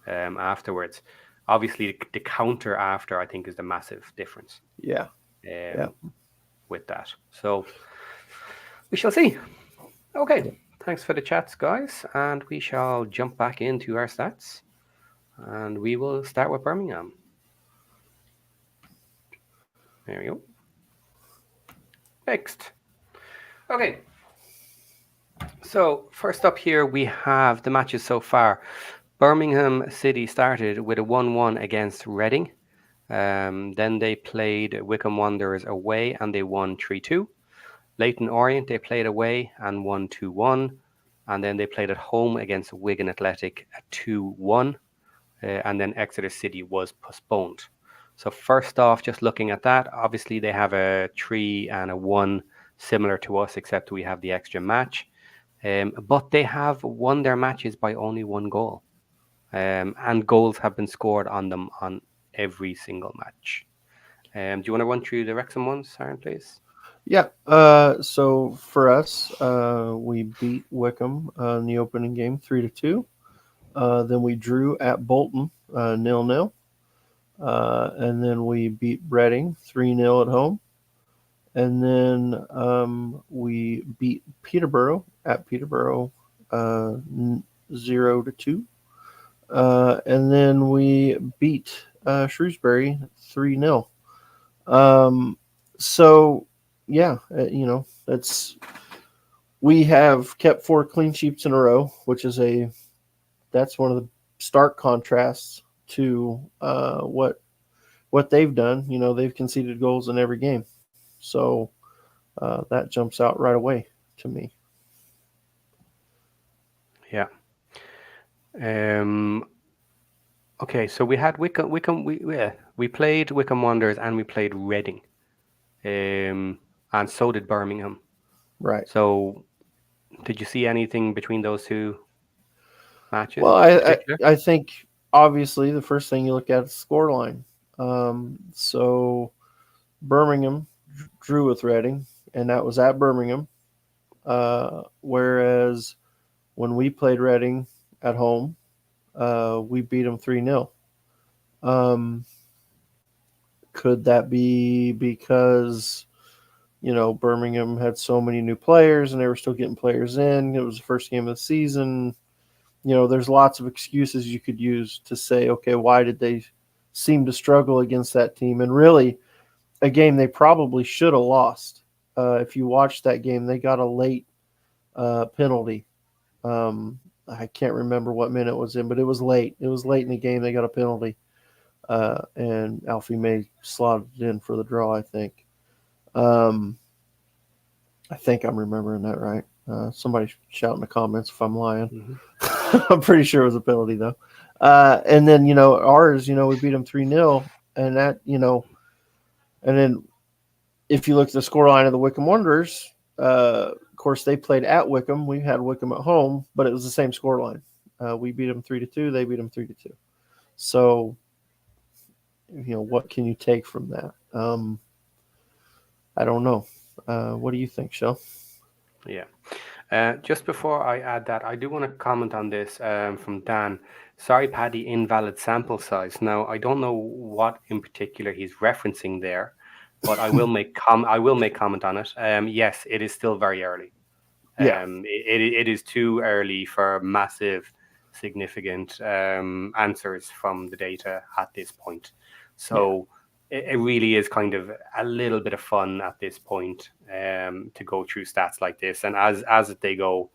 afterwards. Obviously, the counter after I think is the massive difference Yeah. Yeah. um, with that. So we shall see. Okay, Yeah. thanks for the chats, guys, and we shall jump back into our stats, and we will start with Birmingham. There we go. Next. Okay, so first up here we have the matches so far. Birmingham City started with a 1-1 against Reading. Then they played Wycombe Wanderers away and they won 3-2. Leighton Orient they played away and won 2-1. And then they played at home against Wigan Athletic at 2-1. And then Exeter City was postponed. So first off, just looking at that, obviously they have a 3 and a 1 similar to us, except we have the extra match. But they have won their matches by only one goal. And goals have been scored on them on every single match. Do you want to run through the Wrexham ones, Aaron, please? Yeah. So for us, we beat Wickham in the opening game 3-2. Then we drew at Bolton 0-0. And then we beat Reading 3-0 at home. And then we beat Peterborough at Peterborough 0-2. And then we beat Shrewsbury 3-0. Um, so yeah, we have kept 4 clean sheets in a row, which is that's one of the stark contrasts to what they've done. They've conceded goals in every game, so that jumps out right away to me. Yeah. Um, okay, so we had Wickham. We played Wickham Wanderers and we played Reading, and so did Birmingham. Right. So, did you see anything between those two Well, matches in I, I, particular? I think obviously the first thing you look at is the score line. So Birmingham drew with Reading, and that was at Birmingham. Whereas when we played Reading at home, we beat them 3-0. Um, could that be because Birmingham had so many new players and they were still getting players in? It was the first game of the season. There's lots of excuses you could use to say, okay, why did they seem to struggle against that team? And really, a game they probably should have lost. If you watched that game, they got a late penalty. I can't remember what minute it was in, but it was late. It was late in the game. They got a penalty, and Alfie May slotted it in for the draw. Um, I think I'm remembering that right. Somebody shout in the comments if I'm lying. Hmm. I'm pretty sure it was a penalty though. And then ours, we beat them 3-0, and that and then if you look at the scoreline of the Wickham Wanderers, of course they played at Wickham. We had Wickham at home, but it was the same scoreline. We beat them 3-2. They beat them 3-2. So, what can you take from that? I don't know. What do you think, Shell? Yeah. Just before I add that, I do want to comment on this from Dan. Sorry, Paddy, invalid sample size. Now, I don't know what in particular he's referencing there, but I will make comment on it. Yes, it is still very early. Yeah, It is too early for massive, significant answers from the data at this point. yeah, So it really is kind of a little bit of fun at this point to go through stats like this, and as they go,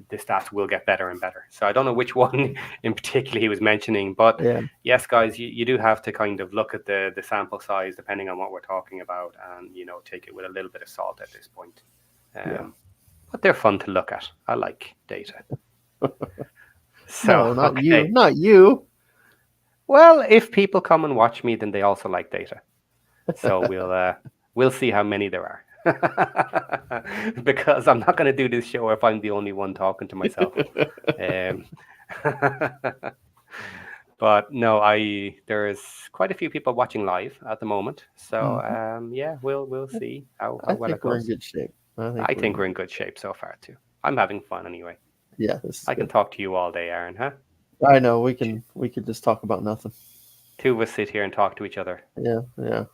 the stats will get better and better. So I don't know which one in particular he was mentioning, but yeah, yes, guys, you do have to kind of look at the sample size depending on what we're talking about, and take it with a little bit of salt at this point. yeah. Um, but they're fun to look at. I like data. So, No, not you. okay. Not you. Well, if people come and watch me, then they also like data. So we'll see how many there are. Because I'm not going to do this show if I'm the only one talking to myself. Um, but no, I there's quite a few people watching live at the moment. So Mhm. yeah, we'll see how I well it think we're in goes. good shape. I think I we're in think we're good. in good shape so far too. I'm having fun anyway. Yeah, this is I can good. talk to you all day, Aaron, huh? I know we could just talk about nothing. Two of us sit here and talk to each other. Yeah, yeah.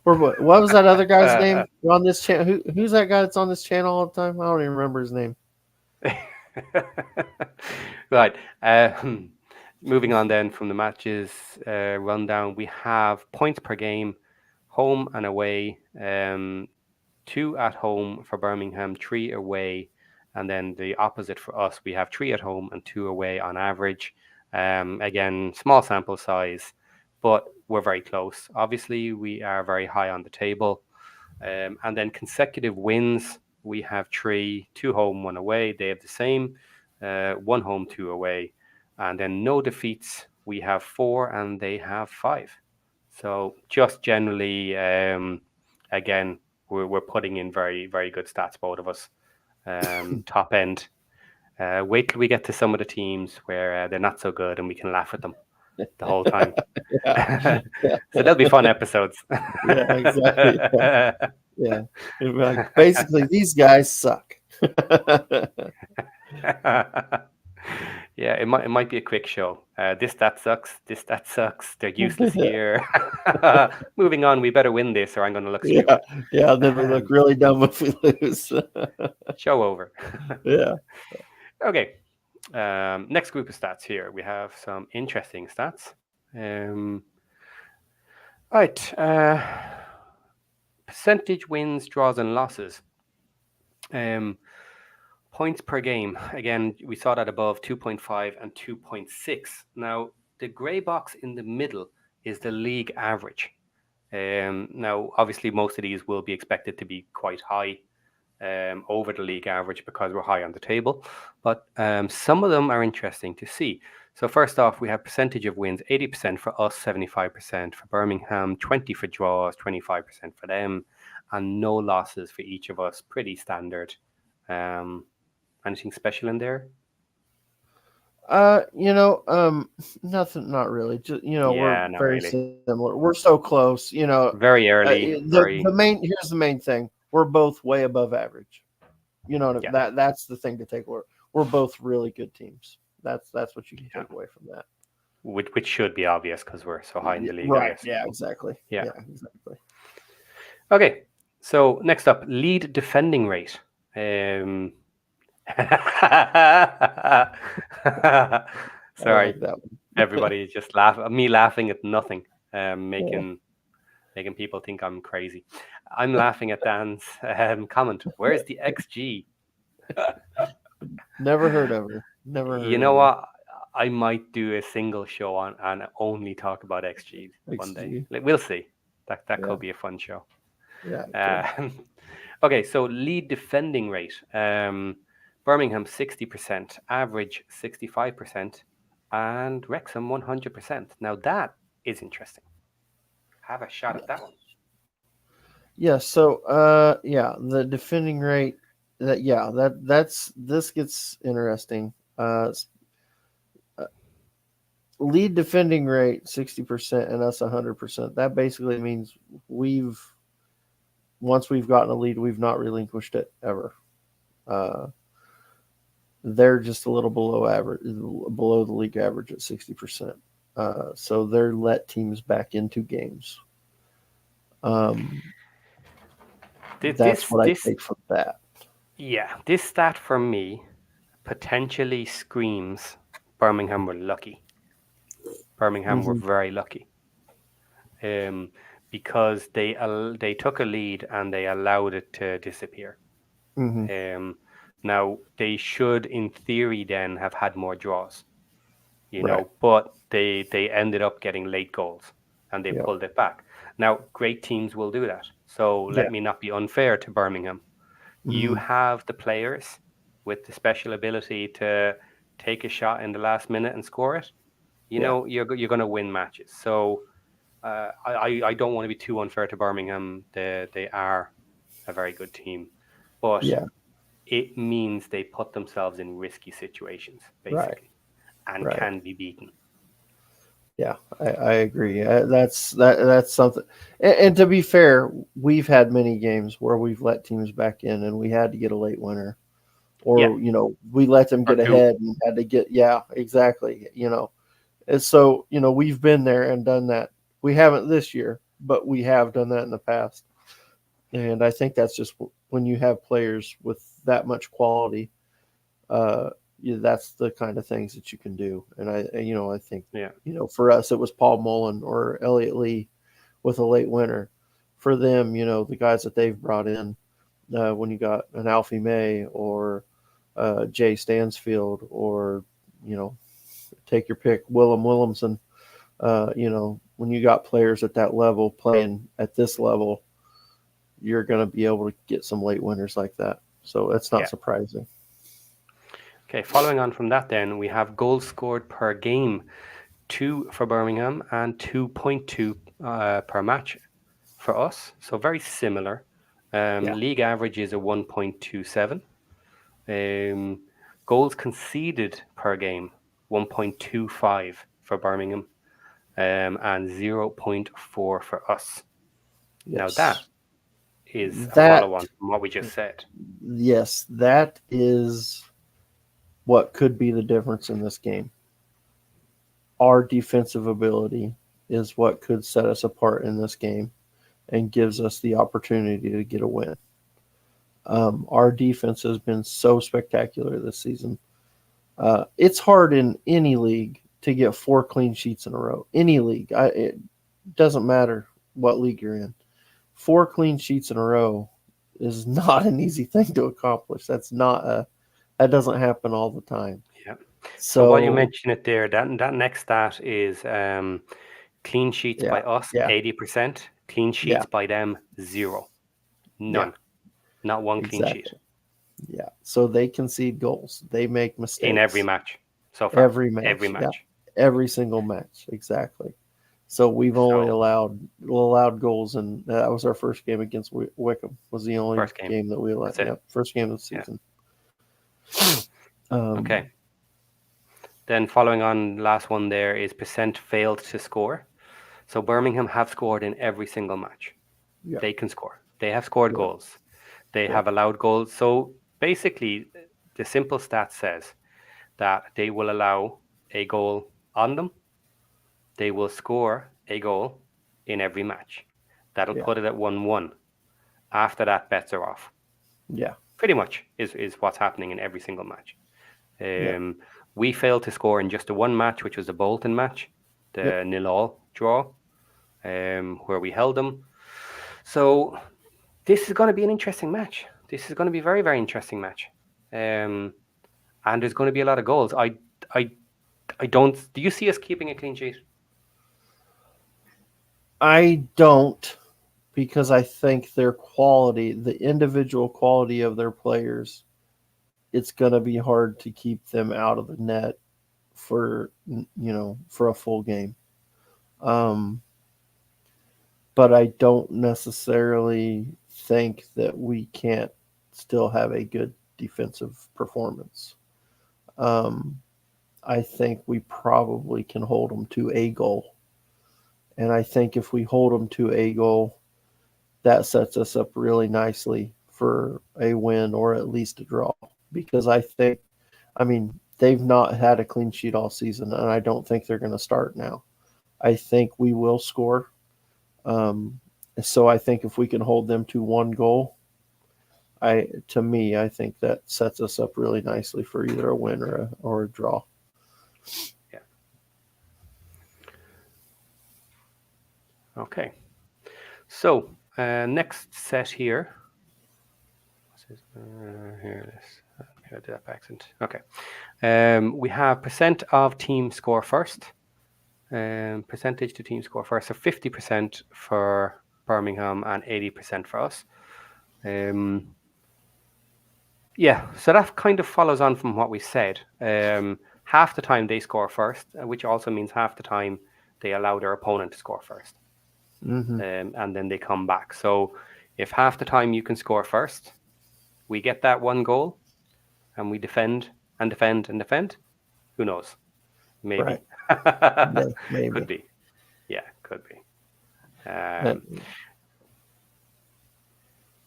What was that other guy's name on this channel? Who's that guy that's on this channel all the time? I don't even remember his name. Right. Moving on then from the matches rundown, we have points per game, home and away. Two at home for Birmingham, three away, and then the opposite for us. We have three at home and two away on average. Again, small sample size, but we're very close. Obviously, we are very high on the table. And then consecutive wins, we have three, two home, one away. They have the same, one home, two away. And then no defeats, we have four and they have five. So just generally, again, we're putting in very, very good stats, both of us. Top end. Wait till we get to some of the teams where they're not so good and we can laugh at them the whole time. Yeah, So yeah, they'll be fun episodes. yeah, exactly. Yeah, yeah. It'd be like basically these guys suck. Yeah, it might be a quick show. This that sucks. This that sucks. They're useless here. Moving on. We better win this, or I'm going to look Yeah, stupid. yeah. Then we look really dumb if we lose. Show over. Yeah. Okay. Next group of stats here. We have some interesting stats. Um, right. Percentage wins, draws, and losses. Um, Points per game. Again, we saw that above 2.5 and 2.6. Now, the grey box in the middle is the league average. Now, obviously, most of these will be expected to be quite high over the league average because we're high on the table. But some of them are interesting to see. So first off, we have percentage of wins, 80% for us, 75% for Birmingham, 20 for draws, 25% for them, and no losses for each of us. Pretty standard. Um, Anything special in there? Nothing, not really. Just we're Yeah, not very really. similar. We're so close. Very early, The very, main here's the main thing. We're both way above average. yeah, That's the thing to take away. We're both really good teams. That's what you can yeah. take away from that. Which should be obvious because we're so high in the league, I Right. guess. Yeah. Exactly. Yeah. Yeah. Exactly. Okay. So next up, lead defending rate. Um, I like Sorry, that one. everybody is just me laughing at nothing, Yeah. making people think I'm crazy. I'm laughing at Dan's comment. Where's the XG? Never heard of her. Never You heard know of her. what? I might do a single show on and only talk about XG one day. XG. We'll see. That Yeah. could be a fun show. Yeah. It could. Uh, okay, so lead defending rate. Birmingham 60%, average 65%, and Wrexham 100%. Now that is interesting. Have a shot at that one. Yeah. So, the defending rate. That's this gets interesting. Lead defending rate 60% and us 100%. That basically means we've once we've gotten a lead, we've not relinquished it ever. Uh, they're just a little below average, below the league average at 60%. So they're let teams back into games. Um, that's This, what I this, take from that. yeah, this stat for me potentially screams Birmingham were lucky. Birmingham were Hmm. very lucky, um, because they took a lead and they allowed it to disappear. Hmm. Um, Now they should, in theory, then have had more draws, Right. but they ended up getting late goals and they Yeah. pulled it back. Now, great teams will do that. So Yeah. let me not be unfair to Birmingham. You Hmm. have the players with the special ability to take a shot in the last minute and score it. Yeah. You're going to win matches. So I don't want to be too unfair to Birmingham. They are a very good team, but Yeah. it means they put themselves in risky situations, Right. basically, and Right. can be beaten. Yeah, I agree. That's something. And to be fair, we've had many games where we've let teams back in, and we had to get a late winner, Yeah, or we let them or get two. ahead and had to get. Yeah, exactly. And so we've been there and done that. We haven't this year, but we have done that in the past. And I think that's just when you have players with that much quality. Uh, that's the kind of things that you can do. And I think, Yeah, for us, it was Paul Mullen or Elliot Lee with a late winner. For them, the guys that they've brought in, when you got an Alfie May or Jay Stansfield or, you know, take your pick, Willem Williamson, when you got players at that level playing at this level, you're going to be able to get some late winners like that. So it's not yeah. surprising. Okay, following on from that, then we have goals scored per game, two for Birmingham and 2.2 per match for us. So very similar. Yeah. League average is a 1.27. Um, Goals conceded per game, 1.25 for Birmingham, and zero point 0.4 for us. Now that Yes. is a follow That on from what we just said. Yes, that is what could be the difference in this game. Our defensive ability is what could set us apart in this game and gives us the opportunity to get a win. Our defense has been so spectacular this season. It's hard in any league to get 4 clean sheets in a row. Any league, it doesn't matter what league you're in. 4 clean sheets in a row is not an easy thing to accomplish. That doesn't happen all the time. Yeah. So while you So mention it there, that next stat is clean sheets yeah, by us, yeah, 80%. Clean yeah, sheets by them, zero. yeah, None. Not one clean sheet exactly. Yeah. So they concede goals. They make in every mistakes match so far. every Every match. Yeah, match. every single match. Exactly. So we've only So allowed goals, and that was our first game against Wickham. Was the only first game. game that we allowed. That's it. Yep, first game of the Yeah. season. Okay. Um, Then following on, last one there is percent failed to score. So Birmingham have scored in every single match. yeah, They can score. They have scored yeah, goals. They yeah, have allowed goals. So basically, the simple stat says that they will allow a goal on them. They will score a goal in every match. That'll yeah, put it at 1-1. After that, bets are off. yeah, Pretty much is what's happening in every single match. yeah, Um, we failed to score in just the one match, which was the Bolton match, yep, the 0-0 draw, where we held them. So this is going to be an interesting match. This is going to be a very, very interesting match. Um, and there's going to be a lot of goals. I, I don't. Do you see us keeping a clean sheet? I don't, because I think their quality, the individual quality of their players, it's going to be hard to keep them out of the net for for a full game. Um, but I don't necessarily think that we can't still have a good defensive performance. Um, I think we probably can hold them to a goal. And I think if we hold them to a goal, that sets us up really nicely for a win or at least a draw. Because I mean, they've not had a clean sheet all season, and I don't think they're going to start now. I think we will score. Um, so I think if we can hold them to one goal, I think that sets us up really nicely for either a win or a draw. Yeah. Okay. So next set here. Here it is. I did that by accident. Okay. We have percent of team score first. Percentage to team score first. So 50% for Birmingham and 80% for us. Yeah, so that kind of follows on from what we said. Half the time they score first, which also means half the time they allow their opponent to score first. Mm-hmm. And then they come back. So if half the time you can score first, we get that one goal and we defend and defend and defend. Who knows? Right. Maybe. Yeah, Could maybe. be. Yeah, could be. Uh,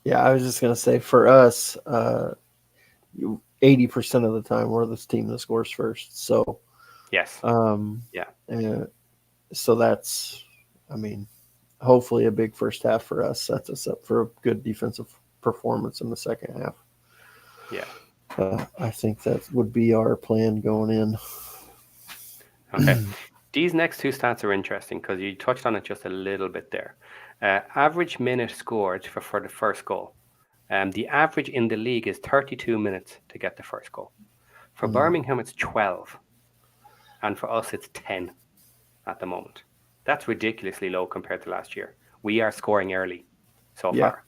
yeah, I was just gonna say for us, 80% of the time we're this team that scores first. So, Yes. um, Yeah. uh, so that's, I mean, hopefully a big first half for us sets us up for a good defensive performance in the second half. Yeah. I think that would be our plan going in. Okay. These next two stats are interesting because you touched on it just a little bit there. Average minute scored for the first goal. The average in the league is 32 minutes to get the first goal. For Birmingham, it's 12. And for us, it's 10 at the moment. That's ridiculously low compared to last year. We are scoring early so Yeah. far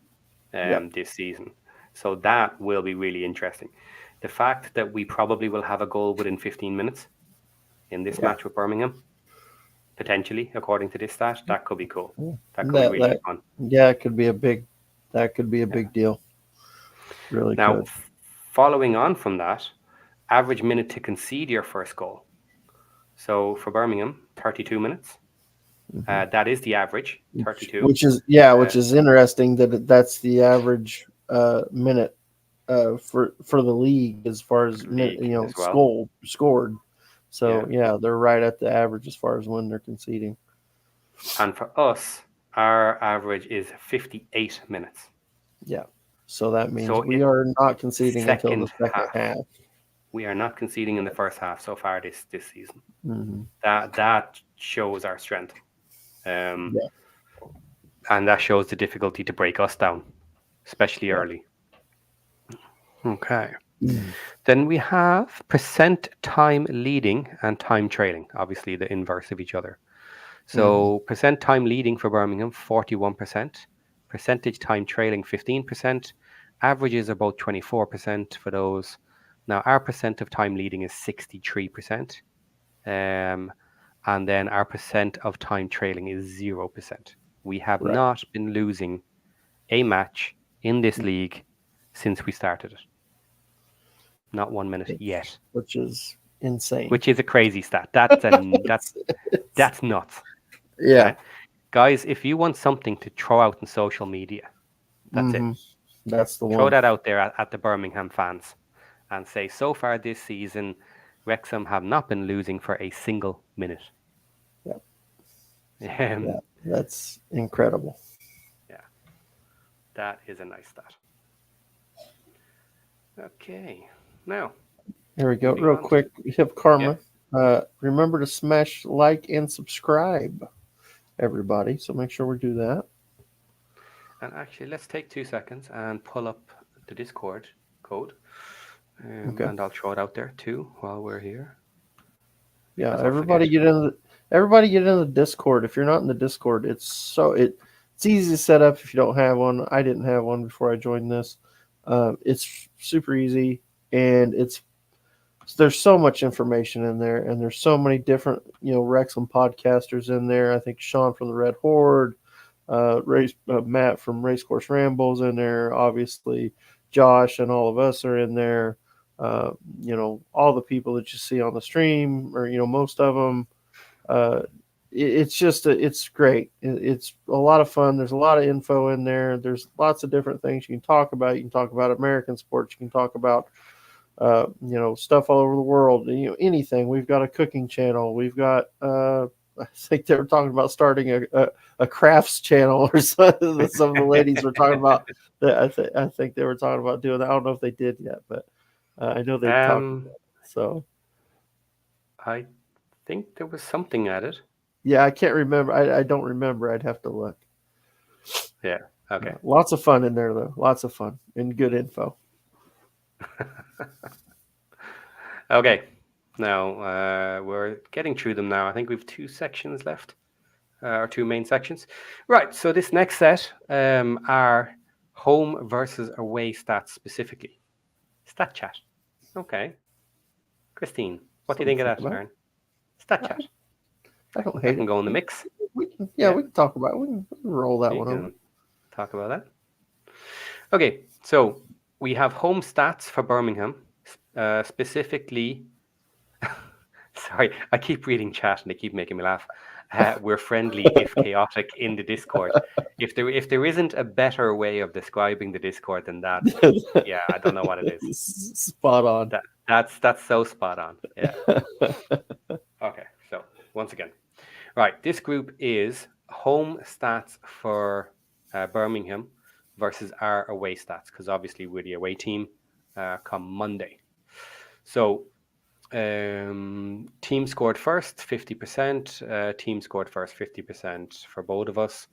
Yep. this season. So that will be really interesting. The fact that we probably will have a goal within 15 minutes in this Yeah. match with Birmingham, potentially, according to this stat, that could be cool. That could be That really that fun. yeah, it could be a big that could be a Yeah. big deal. Really Now, could. following on from that, average minute to concede your first goal. So for Birmingham, 32 minutes. Hmm. That is the average, 32. Which Uh, is interesting that's the average minute for the league as far as league as well. scored. So Yeah. yeah, they're right at the average as far as when they're conceding. And for us, our average is 58 minutes. Yeah. So that means So we are not conceding until the second second half. half. We are not conceding in the first half so far this season. Hmm. That shows our strength. Um, Yeah. and that shows the difficulty to break us down, especially Yeah. early. Okay. Mm. Then we have percent time leading and time trailing, obviously the inverse of each other. Hmm. So percent time leading for Birmingham, 41%. Percentage time trailing, 15%. Averages are about 24% for those. Now, our percent of time leading is 63%. Um, and then our percent of time trailing is 0%. We have Right. not been losing a match in this league since we started it. Not 1 minute yet, Which is insane. which is a crazy stat. It's- it's- That's nuts. yeah. Okay, guys, if you want something to throw out in social media, that's it. Hmm. That's the Throw one. that out there at the Birmingham fans and say, so far this season, Wrexham have not been losing for a single minute. Yeah. Um, Yeah. That's incredible. yeah, that is a nice stat. Okay, now Here we go. moving Real on to quick, hip yeah, karma. Remember to smash like and subscribe, everybody. So make sure we do that. and actually, let's take 2 seconds and pull up the Discord code, Okay. and I'll throw it out there too while we're here Yeah. because I'll forget. Everybody get into the Discord. If you're not in the Discord, it's easy to set up if you don't have one. I didn't have one before I joined this. It's super easy, and there's so much information in there, and there's so many different Wrexham podcasters in there. I think Sean from the Red Horde, Matt from Racecourse Rambles in there. Obviously, Josh and all of us are in there. All the people that you see on the stream, or most of them. Uh, it's just it's great. It's a lot of fun. There's a lot of info in there. There's lots of different things you can talk about. You can talk about American sports. You can talk about stuff all over the world. Anything. We've got a cooking channel. We've got. I think they were talking about starting a crafts channel or something. Some of the ladies were talking about. I think they were talking about doing that. I don't know if they did yet, but I know they talked about Um, it. So I think there was something at it. yeah, I can't remember. I don't remember. I'd have to look. Yeah. Okay. Lots of fun in there though. Lots of fun and good info. Okay. Now we're getting through them now. I think we've two sections left, or two main sections. Right. So this next set are home versus away stats specifically. Stat chat. Okay. Christine, what do you Something think to of think that, about. Aaron? Stat chat. I don't That hate can it. go in the mix. Yeah, Yeah, we can talk about it. We can roll that you one over. can talk about that. Okay, so we have home stats for Birmingham, specifically. Sorry, I keep reading chat and they keep making me laugh. We're friendly if chaotic in the Discord. If there isn't a better way of describing the Discord than that, yeah, I don't know what it is. Spot on. That's so spot on. Yeah. Okay. So once again, right, this group is home stats for Birmingham versus our away stats because obviously we're the away team come Monday. So team scored first, 50%. Team scored first, 50% for both of us.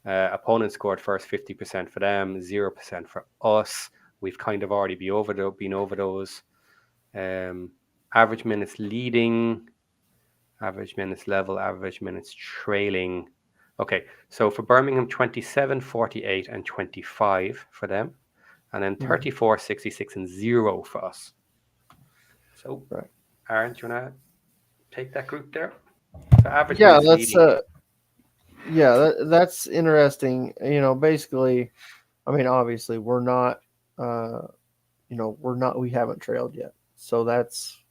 Opponent scored first, 50% for them, 0% for us. We've kind of already been over those. Average minutes leading, average minutes level, average minutes trailing. Okay, so for Birmingham, 27, 48, and 25 for them. And then Mhm. 34, 66, and 0 for us. So, Right. Aaron, do you want to take that group there? So, average Yeah, minutes let's. leading. That's interesting. Basically, I mean, obviously, we're not. Uh, we're not. We haven't trailed yet, so that's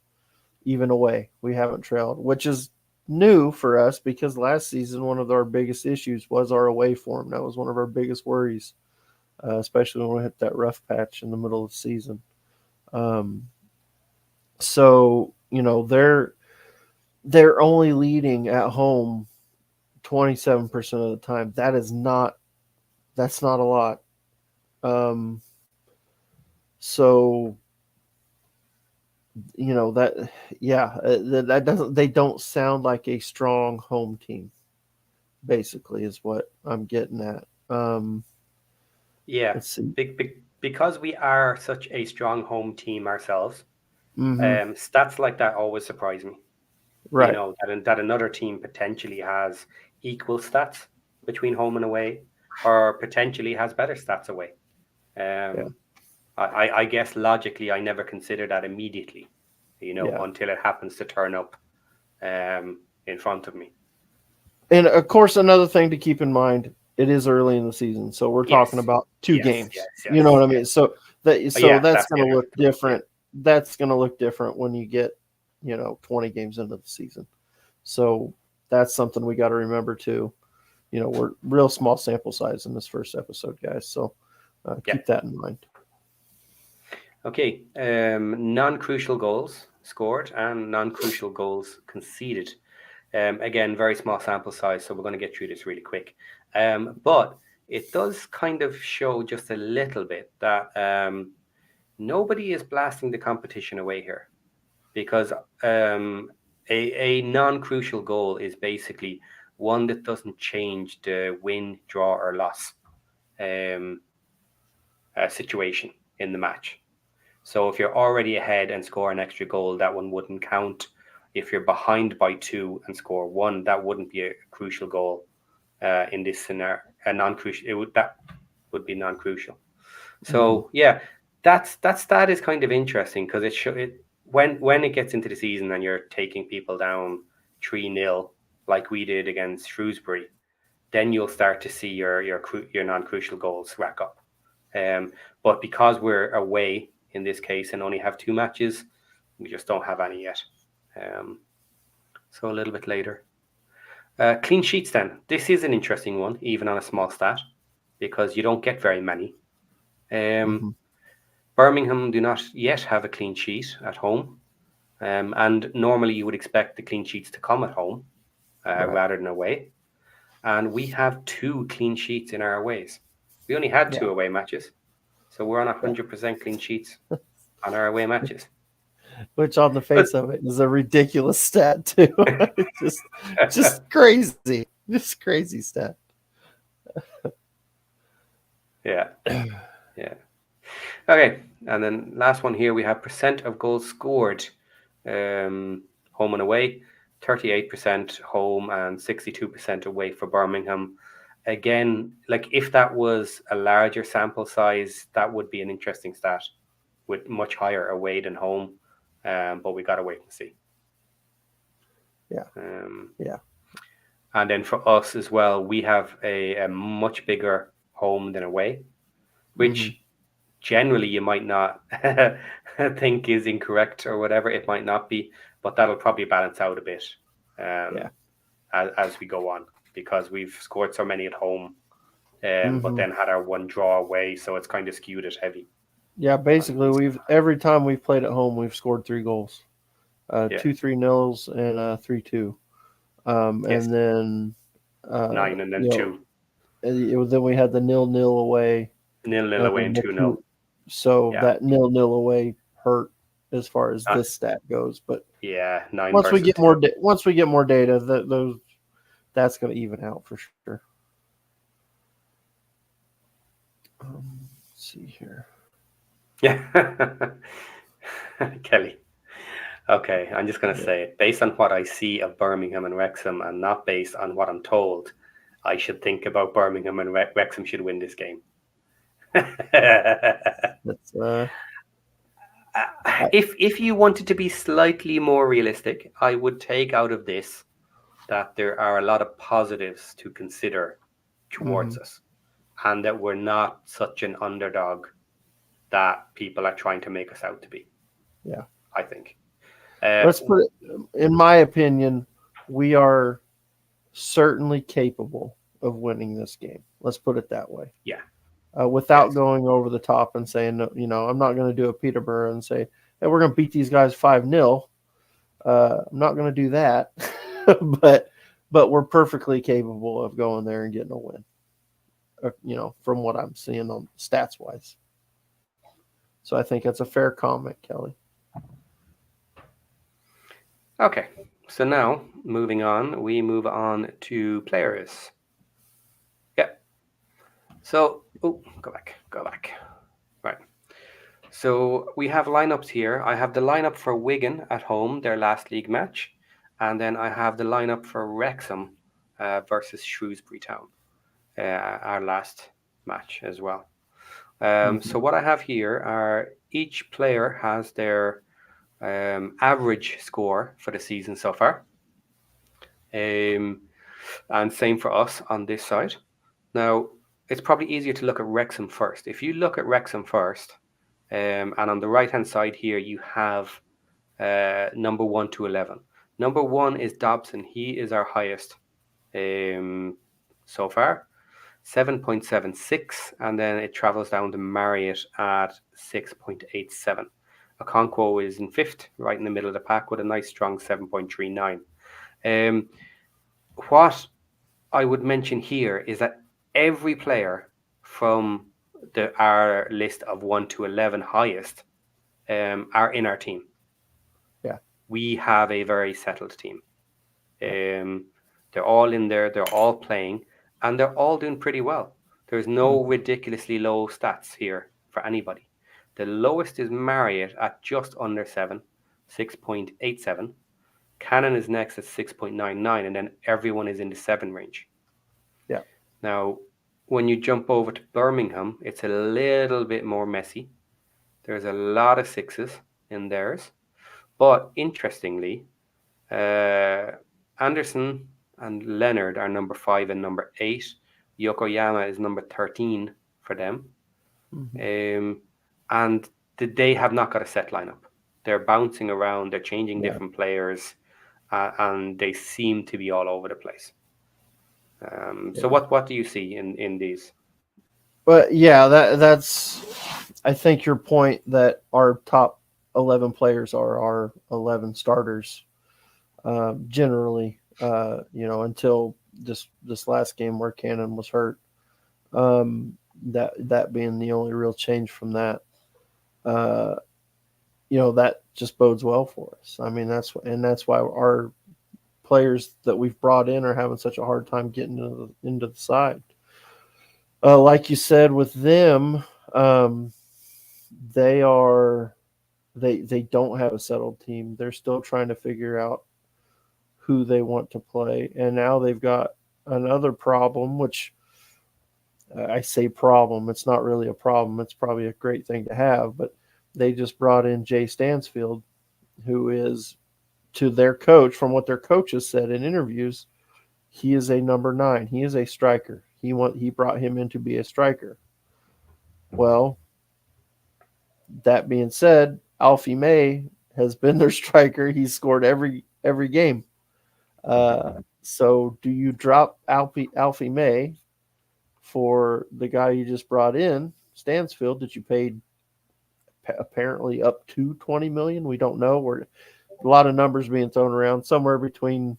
even away. We haven't trailed, which is new for us because last season one of our biggest issues was our away form. That was one of our biggest worries, especially when we hit that rough patch in the middle of the season. Um, so they're only leading at home 27% of the time. That's not a lot. Um, so that yeah, that doesn't they don't sound like a strong home team. Basically, is what I'm getting at. Yeah, Let's see. because we are such a strong home team ourselves, Mm-hmm. stats like that always surprise me. Right. That another team potentially has equal stats between home and away, or potentially has better stats away. Yeah. Um, I guess logically, I never consider that immediately, Yeah. until it happens to turn up in front of me. And of course, another thing to keep in mind, it is early in the season, so we're talking Yes, about two yes, games. yes, You know what yes, I yes. mean? So Yeah, that's that's going the to other. look Yeah, different. That's going to look different when you get 20 games into the season. So that's something we got to remember too. We're real small sample size in this first episode, guys. So yeah. keep that in mind. Okay. Non-crucial goals scored and non-crucial goals conceded. Again, very small sample size, so we're going to get through this really quick. But it does kind of show just a little bit that nobody is blasting the competition away here because a non-crucial goal is basically one that doesn't change the win, draw, or loss um, situation in the match. So if you're already ahead and score an extra goal, that one wouldn't count. If you're behind by 2 and score 1, that wouldn't be a crucial goal in this scenario. A non-crucial, that would be non-crucial. Mm-hmm. So yeah, that stat is kind of interesting because it when it gets into the season and you're taking people down 3-0 like we did against Shrewsbury, then you'll start to see your non-crucial goals rack up. But because we're away in this case and only have 2 matches, we just don't have any yet. So a little bit later. Clean sheets then. This is an interesting one, even on a small stat, because you don't get very many. Hmm. Birmingham do not yet have a clean sheet at home. And normally you would expect the clean sheets to come at home Right. rather than away. And we have 2 clean sheets in our aways. We only had Yeah. 2 away matches. So we're on Yeah. 100% clean sheets on our away matches. Which on the But face of it is a ridiculous stat too. Just crazy. Just crazy stat. yeah, yeah. Okay, and then last one here we have percent of goals scored, home and away, 38% home and 62% away for Birmingham. Again, like if that was a larger sample size, that would be an interesting stat with much higher away than home. But we got to wait and see. Yeah. Um, Yeah. and then for us as well, we have a much bigger home than away, Hmm. which generally you might not think is incorrect or whatever. It might not be, but that'll probably balance out a bit Yeah. um, as we go on because we've scored so many at home, but Hmm. then had our one draw away, so it's kind of skewed it heavy. Yeah. Basically, we've every time we've played at home, we've scored 3 goals, Yeah. 2 3-nils and 3-2. Yes. And then 9 and then you know, 2. then we had the 0-0 away, 0-0 and away then and the 2-0. two. So Yeah. that 0-0 away hurt as far as Uh, this stat goes. But yeah. 9 versus 2. once we get more data, that's going to even out for sure. Let's see here. Yeah. Kelly. Okay, I'm just going to Yeah. say it. Based on what I see of Birmingham and Wrexham, and not based on what I'm told, I should think about Birmingham and Wrexham should win this game. That's I, If you wanted to be slightly more realistic, I would take out of this that there are a lot of positives to consider hmm towards us, and that we're not such an underdog that people are trying to make us out to be. yeah. I think. Let's put it. In my opinion, we are certainly capable of winning this game. Let's put it that way. Yeah. Without Yes. going over the top and saying, I'm not going to do a Peterborough and say, hey, we're going to beat these guys 5-0. I'm not going to do that, but we're perfectly capable of going there and getting a win. From what I'm seeing on stats wise. So I think that's a fair comment, Kelly. Okay, so now moving on, we move on to players. Yeah. So, go back. Right. So we have lineups here. I have the lineup for Wigan at home, their last league match, and then I have the lineup for Wrexham versus Shrewsbury Town, our last match as well. So Mm-hmm. what I have here are each player has their average score for the season so far. And same for us on this side. Now, it's probably easier to look at Wrexham first. If you look at Wrexham first, and on the right hand side here, you have number 1 to 11. Number 1 is Dobson. He is our highest so far, 7.76, and then it travels down to Marriott at 6.87. Okonkwo is in fifth, right in the middle of the pack, with a nice strong 7.39. What I would mention here is that every player from our list of 1 to 11 highest are in our team. Yeah. We have a very settled team. Yeah. They're all in there, they're all playing, and they're all doing pretty well. There's no Mm-hmm. ridiculously low stats here for anybody. The lowest is Marriott at just under 7, 6.87. Cannon is next at 6.99, and then everyone is in the 7 range. Yeah. Now, when you jump over to Birmingham, it's a little bit more messy. There's a lot of 6s in theirs. But interestingly, Anderson and Leonard are number 5 and number 8. Yokoyama is number 13 for them. Hmm. Um, and they have not got a set lineup. They're bouncing around, they're changing Yeah, different players, and they seem to be all over the place. So yeah. what do you see in these? But yeah, that's. I think your point that our top 11 players are our 11 starters. Generally, until this last game where Cannon was hurt. That being the only real change from that. Uh, that just bodes well for us. I mean, that's why our players that we've brought in are having such a hard time getting into the side. Like you said, with them, um, they are they don't have a settled team. They're still trying to figure out who they want to play, and now they've got another problem, which I say problem. It's not really a problem. It's probably a great thing to have, but they just brought in Jay Stansfield, who is, to their coach, from what their coaches said in interviews, he is a number 9. He is a striker. He brought him in to be a striker. Well, that being said, Alfie May has been their striker. He's scored every game. So do you drop Alfie May for the guy you just brought in, Stansfield, that you paid apparently up to 20 million? We don't know. We're a lot of numbers being thrown around. Somewhere between,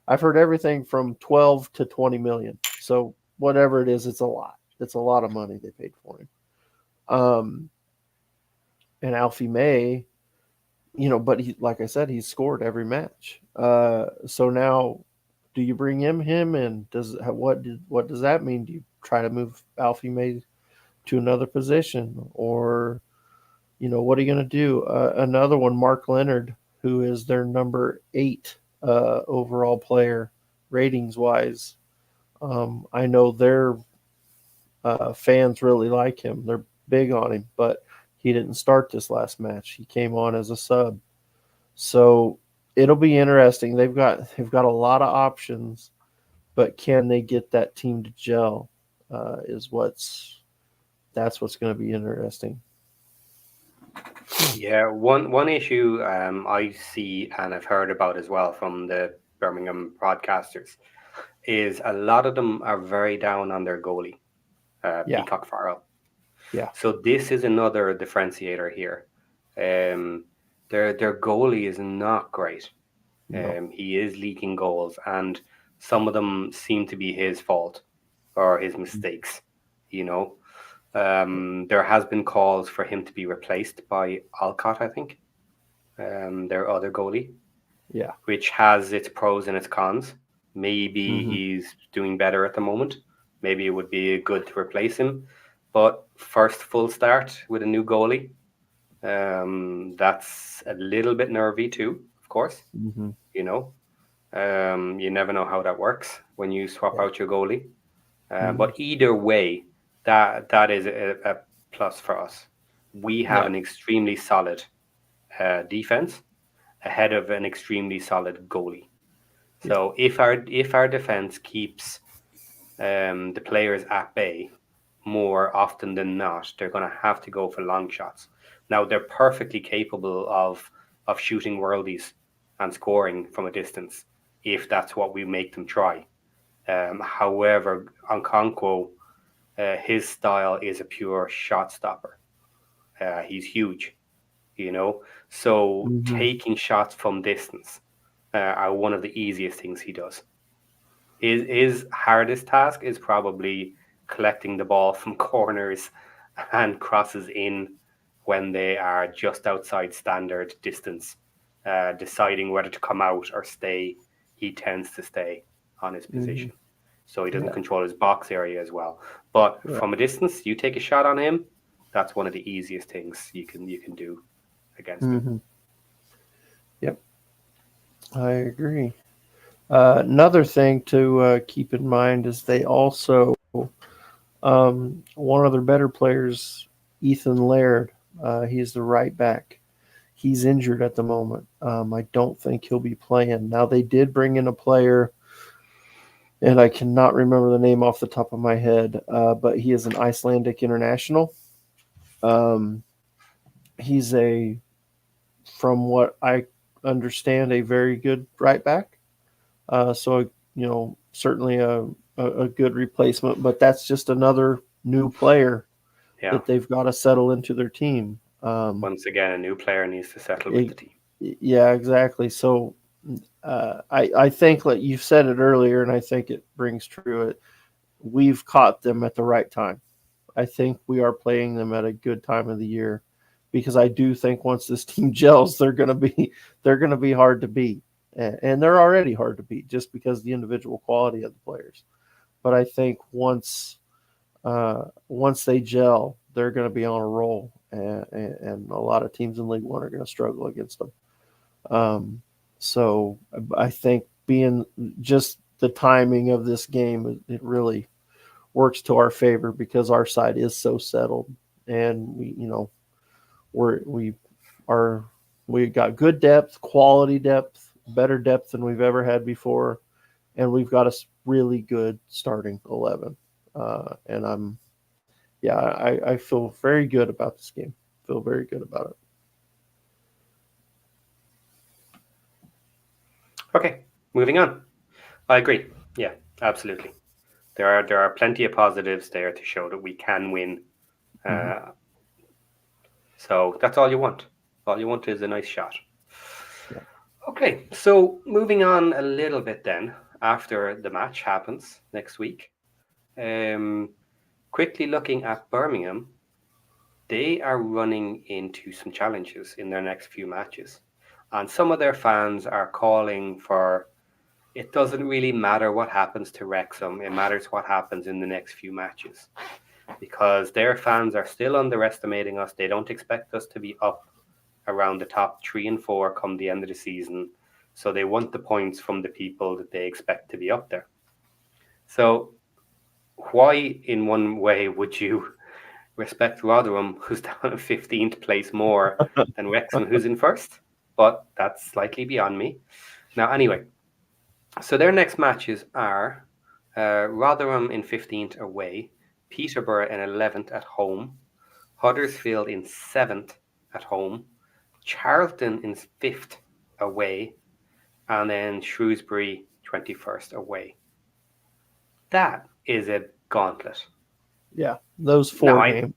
I've heard everything from 12 to 20 million. So whatever it is, it's a lot. It's a lot of money they paid for him. And Alfie May, but he, like I said, he's scored every match. So now, do you bring him in? What does that mean? Do you try to move Alfie May to another position, or what are you going to do? Another one, Mark Leonard, who is their number 8 overall player ratings wise. I know their fans really like him. They're big on him, but he didn't start this last match. He came on as a sub. So it'll be interesting. They've got a lot of options, but can they get that team to gel? That's what's going to be interesting. Yeah, one issue I see and I've heard about as well from the Birmingham broadcasters is a lot of them are very down on their goalie, Yeah, Peacock Farrell. yeah, So this is another differentiator here. Um, their goalie is not great. no, He is leaking goals, and some of them seem to be his fault or his mistakes. You know, there has been calls for him to be replaced by Alcott, I think, their other goalie, yeah, which has its pros and its cons. Maybe hmm, he's doing better at the moment. Maybe it would be good to replace him. But first full start with a new goalie, that's a little bit nervy too, of course. hmm, You know, you never know how that works when you swap yeah, out your goalie. hmm, But either way, that is a plus for us. We have yeah, an extremely solid defense ahead of an extremely solid goalie. yeah, So if our defense keeps the players at bay more often than not, they're going to have to go for long shots. Now they're perfectly capable of shooting worldies and scoring from a distance if that's what we make them try. However, Okonkwo, his style is a pure shot stopper. He's huge, you know. So hmm, taking shots from distance are one of the easiest things he does. His hardest task is probably collecting the ball from corners and crosses in when they are just outside standard distance, deciding whether to come out or stay. He tends to stay on his hmm, position, so he doesn't yeah, control his box area as well. But yeah, from a distance, you take a shot on him. That's one of the easiest things you can do against him. hmm, yep, I agree. Another thing to keep in mind is they also, one of their better players, Ethan Laird. He's the right back. He's injured at the moment. I don't think he'll be playing. Now they did bring in a player and I cannot remember the name off the top of my head, but he is an Icelandic international. Um, he's from what I understand, a very good right back. So certainly a good replacement, but that's just another new player Yeah. that they've got to settle into their team. Once again, a new player needs to settle with the It, team. yeah, exactly. So I think like you said it earlier, and I think it brings true. We've caught them at the right time. I think we are playing them at a good time of the year because I do think once this team gels, they're gonna be hard to beat, and they're already hard to beat just because of the individual quality of the players. But I think once they gel, they're going to be on a roll, and a lot of teams in League One are going to struggle against them. So I think being just the timing of this game, it really works to our favor because our side is so settled, and we are we got good depth, quality depth, better depth than we've ever had before, and we've got a really good starting 11. And I feel very good about this game. Feel very good about it. Okay, moving on. I agree. Yeah, absolutely. There are plenty of positives there to show that we can win. Mm-hmm. Uh, so that's all you want. All you want is a nice shot. Yeah. Okay, so moving on a little bit then, after the match happens next week, um, quickly looking at Birmingham, they are running into some challenges in their next few matches. And some of their fans are calling for it doesn't really matter what happens to Wrexham, it matters what happens in the next few matches. Because their fans are still underestimating us. They don't expect us to be up around the top 3 and 4 come the end of the season. So they want the points from the people that they expect to be up there. So why, in one way, would you respect Rotherham, who's down in 15th place, more than Wrexham, who's in first? But that's slightly beyond me. Now, anyway, so their next matches are Rotherham in 15th away, Peterborough in 11th at home, Huddersfield in 7th at home, Charlton in 5th away, and then Shrewsbury 21st away. That is a gauntlet. Yeah, those Now, four games,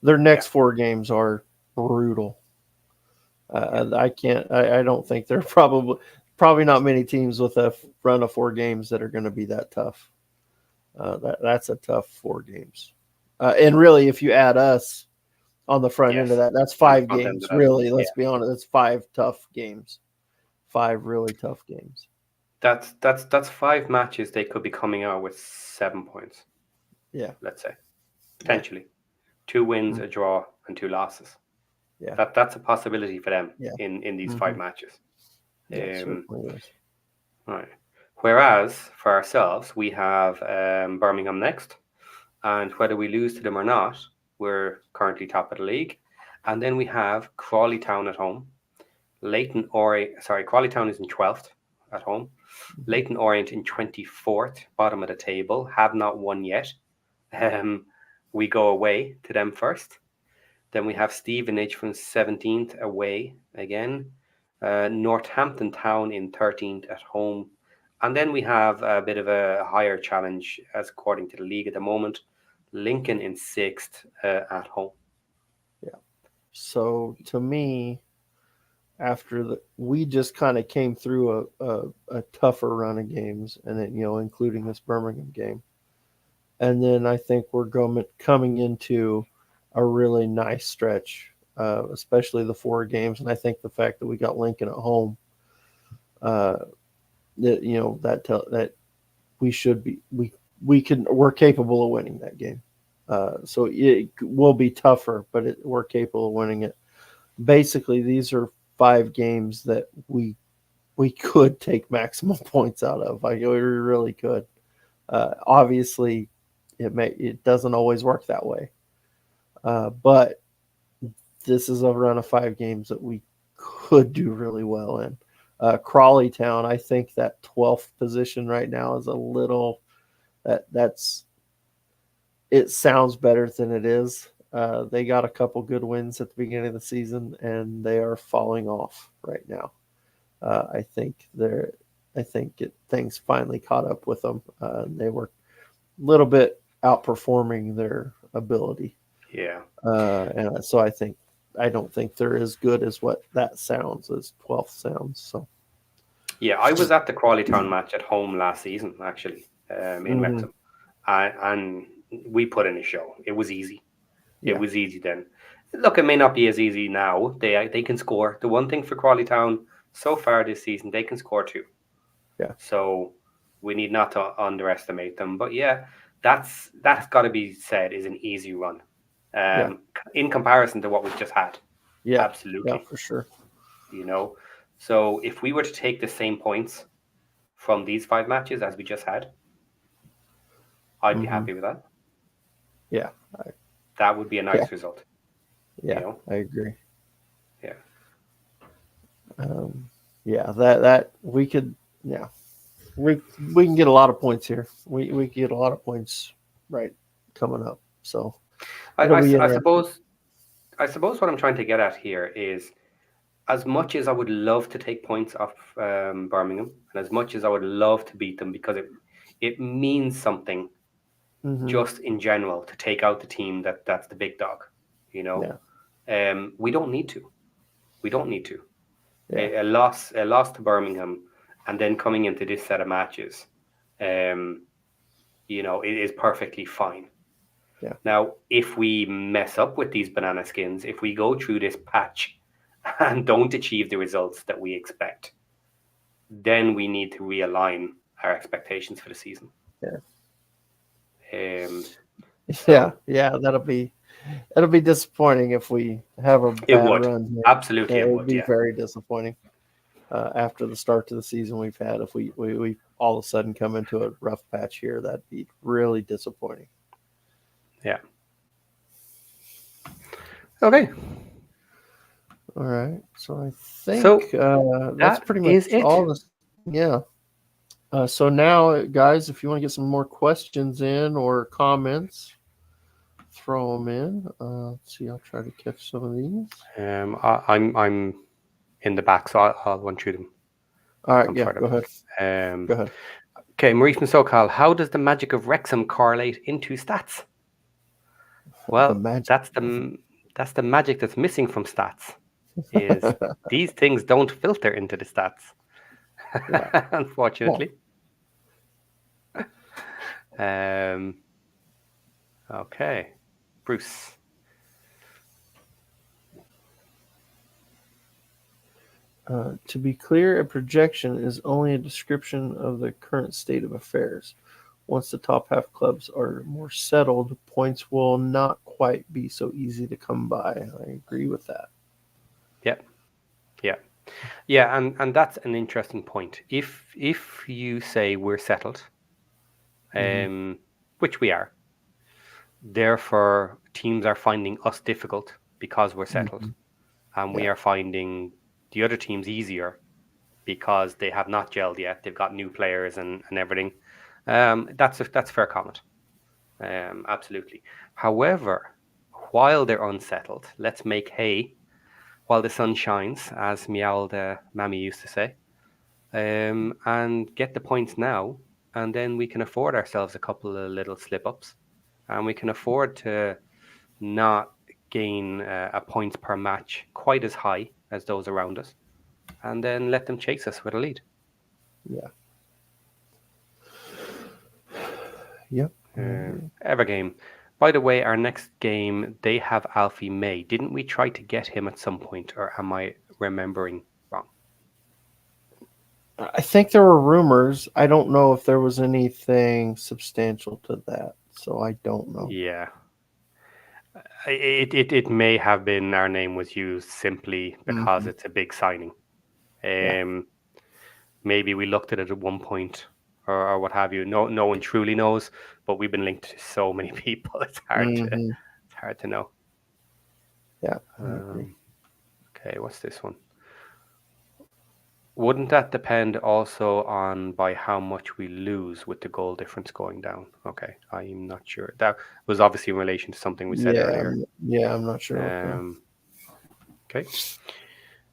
their yeah, next four games are brutal. yeah, I can't. I don't think there are probably not many teams with a run of four games that are going to be that tough. That's a tough 4 games. And really, if you add us on the front end of yes, that, that's on the five front end of games. that, Really, yeah, let's be honest, that's 5 tough games. 5 really tough games. that's 5 matches they could be coming out with 7 points. Yeah, Let's say yeah, potentially 2 wins, mm, a draw, and 2 losses. yeah, That's a possibility for them yeah. in these Hmm. 5 matches. Yeah, it Um, certainly is. right. Whereas for ourselves, we have Birmingham next, and whether we lose to them or not, we're currently top of the league. And then we have Crawley Town at home. Crawley Town is in 12th at home. Hmm. Leighton Orient in 24th, bottom of the table, have not won yet. Um, we go away to them first. Then we have Stevenage from 17th away again. Northampton Town in 13th at home. And then we have a bit of a higher challenge, as according to the league at the moment. Lincoln in 6th at home. Yeah. So to me, after we just kind of came through a tougher run of games, and then including this Birmingham game, and then I think we're coming into a really nice stretch, especially the 4 games, and I think the fact that we got Lincoln at home, uh, that that we should be we're capable of winning that game. So it will be tougher, but we're capable of winning it. Basically, these are 5 games that we could take maximum points out of. We really could. Obviously, it doesn't always work that way, but this is a run of 5 games that we could do really well in. Crawley Town, I think that 12th position right now is a little That's it sounds better than it is. They got a couple good wins at the beginning of the season, and they are falling off right now. I think they're. I think things finally caught up with them. They were a little bit outperforming their ability, Yeah. and so I don't think they're as good as what that sounds as 12th sounds. So, Yeah, I was at the Crawley Town match at home last season, actually, in hmm Wrexham, and we put in a show. It was easy. It yeah, was easy then. Look, it may not be as easy now. They can score. The one thing for Crawley Town so far this season, they can score too. yeah, So we need not to underestimate them. But yeah, that's got to be said is an easy run, yeah, in comparison to what we've just had. yeah, yeah, Absolutely, for sure. you know. So if we were to take the same points from these 5 matches as we just had, I'd be hmm happy with that. Yeah, I, That would be a yeah, nice result, you yeah. know. I agree. Yeah. Um, yeah, that we could. Yeah, we we can get a lot of points here. We can get a lot of points right coming up. So I, it'll I, be I interesting. suppose I suppose what I'm trying to get at here is, as much as I would love to take points off Birmingham, and as much as I would love to beat them because it means something hmm just in general to take out the team that's the big dog, you know. Yeah, We don't need to. We don't need to. yeah, A loss to Birmingham, and then coming into this set of matches, um, it is perfectly fine. yeah. Now, if we mess up with these banana skins, if we go through this patch and don't achieve the results that we expect, then we need to realign our expectations for the season. Yeah. Um, Yeah, so yeah, it'll be disappointing if we have a it bad would. run here. Absolutely, It it would would. be Yeah. very disappointing after the start to the season we've had. If we all of a sudden come into a rough patch here, that'd be really disappointing. Yeah. Okay. All right, so I So think that's that pretty much is it. all this. Yeah. So now, guys, if you want to get some more questions in or comments, throw them in. Let's see. I'll try to catch some of these. I'm in the back, so I'll run through them. All right. I'm Yeah. further Go ahead. back. Go ahead. Okay, Maurice from SoCal. How does the magic of Wrexham correlate into stats? The Well, magic. that's the magic that's missing from stats. Is these things don't filter into the stats, Yeah. Well, unfortunately. Um, okay, Bruce. to be clear, a projection is only a description of the current state of affairs. Once the top half clubs are more settled, points will not quite be so easy to come by. I agree with that. Yeah, yeah, yeah, and that's an interesting point. If you say we're settled, hmm um, which we are, therefore teams are finding us difficult because we're settled, hmm and we Yeah. are finding the other teams easier because they have not gelled yet. They've got new players and everything. That's a fair comment. Absolutely. However, while they're unsettled, let's make hay while the sun shines, as Meow the Mammy used to say, and get the points now, and then we can afford ourselves a couple of little slip ups, and we can afford to not gain a points per match quite as high as those around us, and then let them chase us with a lead. Yeah. Yep. I agree. Evergame. By the way, our next game, they have Alfie May. Didn't we try to get him at some point, or am I remembering wrong? I think there were rumors. I don't know if there was anything substantial to that, so I don't know. Yeah. It may have been our name was used simply because hmm it's a big signing. Yeah. Um, Maybe we looked at it at one point, or what have you. No one truly knows, but we've been linked to so many people. hmm It's hard to know. Yeah, I agree. Um, okay, what's this one? Wouldn't that depend also on by how much we lose with the goal difference going down? Okay, I'm not sure. That was obviously in relation to something we said Yeah, earlier. I'm not sure. Okay. Um, okay.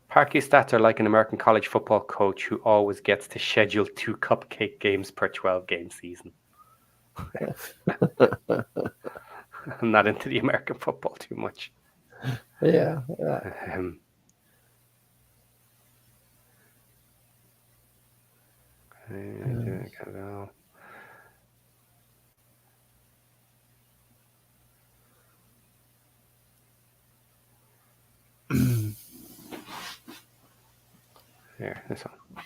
Parky stats are like an American college football coach who always gets to schedule two cupcake games per 12 game season. I'm not into the American football too much. Yeah. Um, here, this one.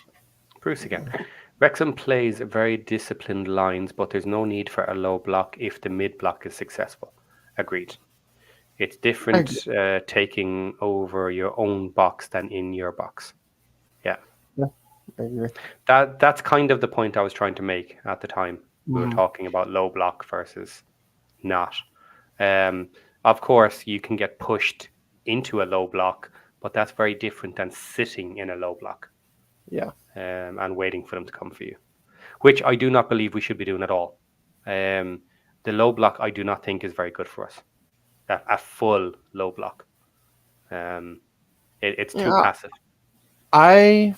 Bruce again. Wrexham plays very disciplined lines, but there's no need for a low block if the mid block is successful. Agreed. It's I agree. different taking over your own box than in your box. Yeah, Yeah, I agree. that's kind of the point I was trying to make at the time. We were Mm, talking about low block versus not. Um, of course, you can get pushed into a low block, but that's very different than sitting in a low block yeah. and waiting for them to come for you, which I do not believe we should be doing at all. Um, the low block, I do not think is very good for us. A full low block. Um, it's too Yeah. passive. I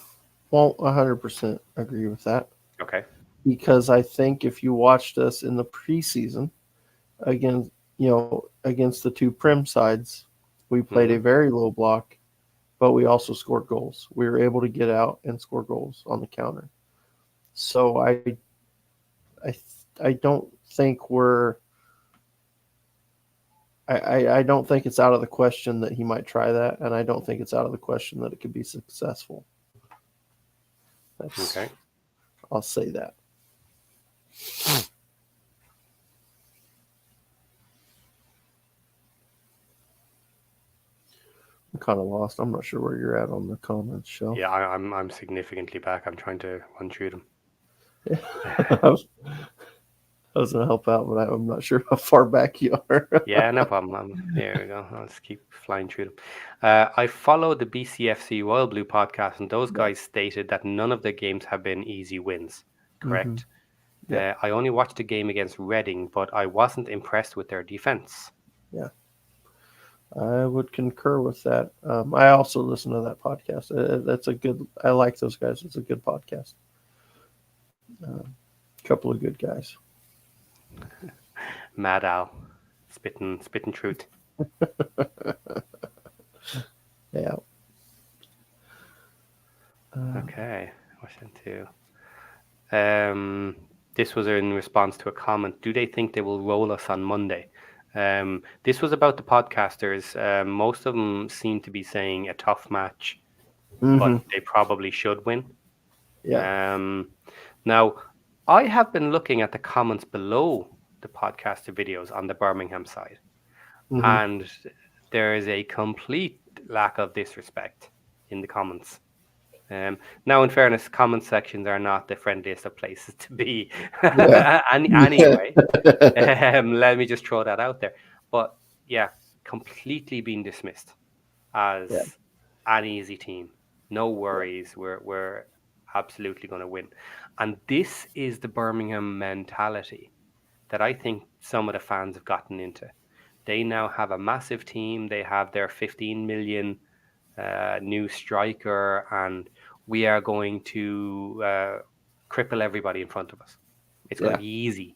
won't 100% agree with that Okay. because I think if you watched us in the preseason against against the two prim sides, we played Hmm. a very low block, but we also scored goals. We were able to get out and score goals on the counter. So I I don't think I don't think it's out of the question that he might try that, and I don't think it's out of the question that it could be successful. That's Okay. I'll say that. I'm kind of lost. I'm not sure where you're at on the comments, show. Yeah, I'm significantly back. I'm trying to run through them. Yeah. I was gonna help out, but I'm not sure how far back you are. Yeah, no problem. Here we go. I'll just keep flying through them. I follow the BCFC Royal Blue podcast, and those Yeah. guys stated that none of their games have been easy wins. Hmm. Correct. Yeah. I only watched the game against Reading, but I wasn't impressed with their defense. Yeah. I would concur with that. I also listen to that podcast. That's a good. I like those guys. It's a good podcast. Couple of good guys. Mad Al, spitting truth. Yeah. Uh, Okay, what's into? Um, this was in response to a comment. Do they think they will roll us on Monday? This was about the podcasters. Most of them seem to be saying a tough match, but hmm. they probably should win. Yeah. Um, now, I have been looking at the comments below the podcaster videos on the Birmingham side, Hmm. and there is a complete lack of disrespect in the comments. Now, in fairness, comment sections are not the friendliest of places to be. Yeah. Anyway, let me just throw that out there. But yeah, completely being dismissed Yeah. as an easy team. No worries. We're absolutely going to win. And this is the Birmingham mentality that I think some of the fans have gotten into. They now have a massive team. They have their 15 million new striker, and we are going to cripple everybody in front of us. It's going to Yeah. be easy.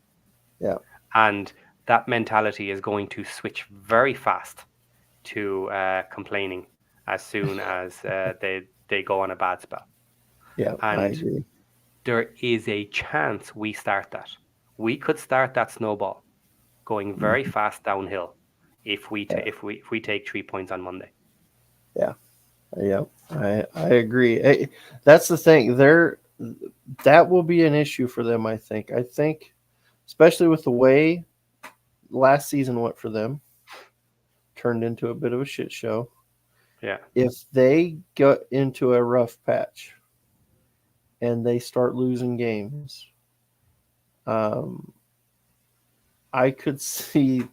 Yeah. And that mentality is going to switch very fast to complaining as soon as they go on a bad spell. Yeah. I And agree. there is a chance we start that. We could start that snowball going very Mhm. fast downhill if we Yeah. if we take 3 points on Monday. Yeah. Yeah. I agree. That's the thing. That will be an issue for them. I think, especially with the way last season went for them, turned into a bit of a shit show. Yeah. If they get into a rough patch and they start losing games, um, I could see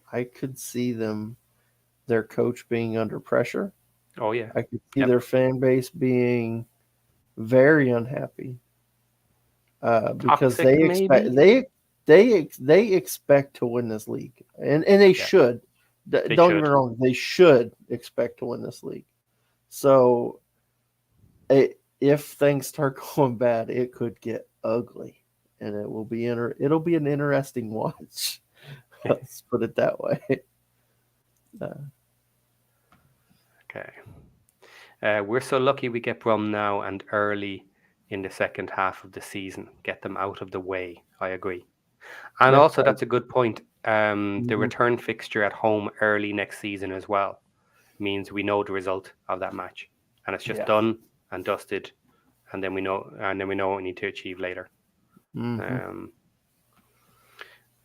their coach being under pressure. Oh yeah. I could see Yep. their fan base being very unhappy because Toxic, they expect maybe. they expect to win this league, and they Yeah, should. they Don't get me should. wrong, they should expect to win this league. So if things start going bad, it could get ugly, and it'll be an interesting watch. Let's put it that way. Uh, Okay. We're so lucky we get Brum now and early in the second half of the season. Get them out of the way. I agree. And yeah. also, that's a good point. The Mhm. return fixture at home early next season as well means we know the result of that match, and it's just Yeah. done and dusted, and then we know what we need to achieve later. Hmm. Um,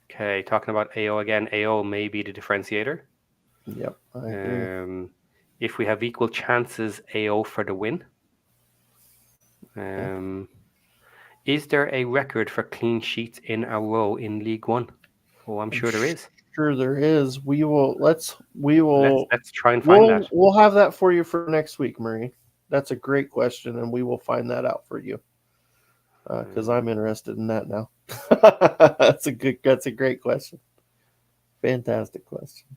okay, talking about AO again. AO may be the differentiator. Yep. I agree. Um, if we have equal chances, AO for the win. Okay. Um, is there a record for clean sheets in a row in League One? Oh, I'm I'm sure there is. sure there is. We will Let's try and find that. we'll have that for you for next week, Marie. That's a great question, and we will find that out for you because Um, I'm interested in that now. That's a great question. Fantastic question.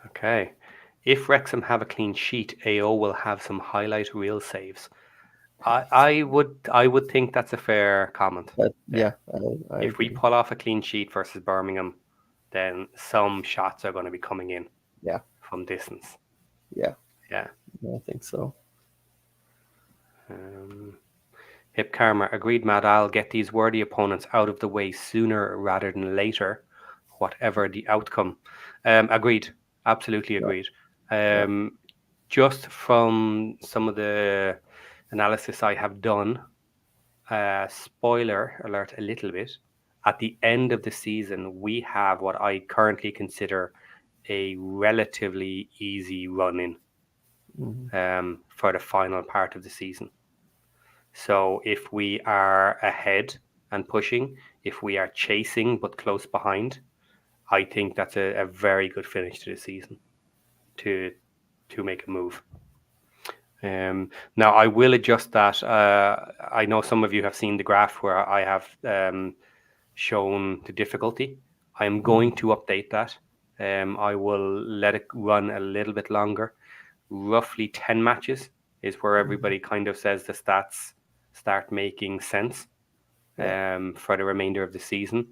okay. If Wrexham have a clean sheet, AO will have some highlight reel saves. I would think that's a fair comment That there. yeah, I If we agree. pull off a clean sheet versus Birmingham, then some shots are going to be coming in Yeah, from distance. yeah, Yeah. I think so. Um, Hip Karma agreed, Matt. I'll get these worthy opponents out of the way sooner rather than later, whatever the outcome. Agreed. Absolutely Yeah, agreed. yeah. Um, just from some of the analysis I have done, spoiler alert a little bit. At the end of the season, we have what I currently consider a relatively easy run in Hmm. for the final part of the season. So if we are ahead and pushing, if we are chasing but close behind, I think that's a very good finish to the season to to make a move. Now I will adjust that. I know some of you have seen the graph where I have shown the difficulty. I am Hmm. going to update that. I will let it run a little bit longer. Roughly 10 matches is where Hmm. everybody kind of says the stats start making sense Yeah. for the remainder of the season.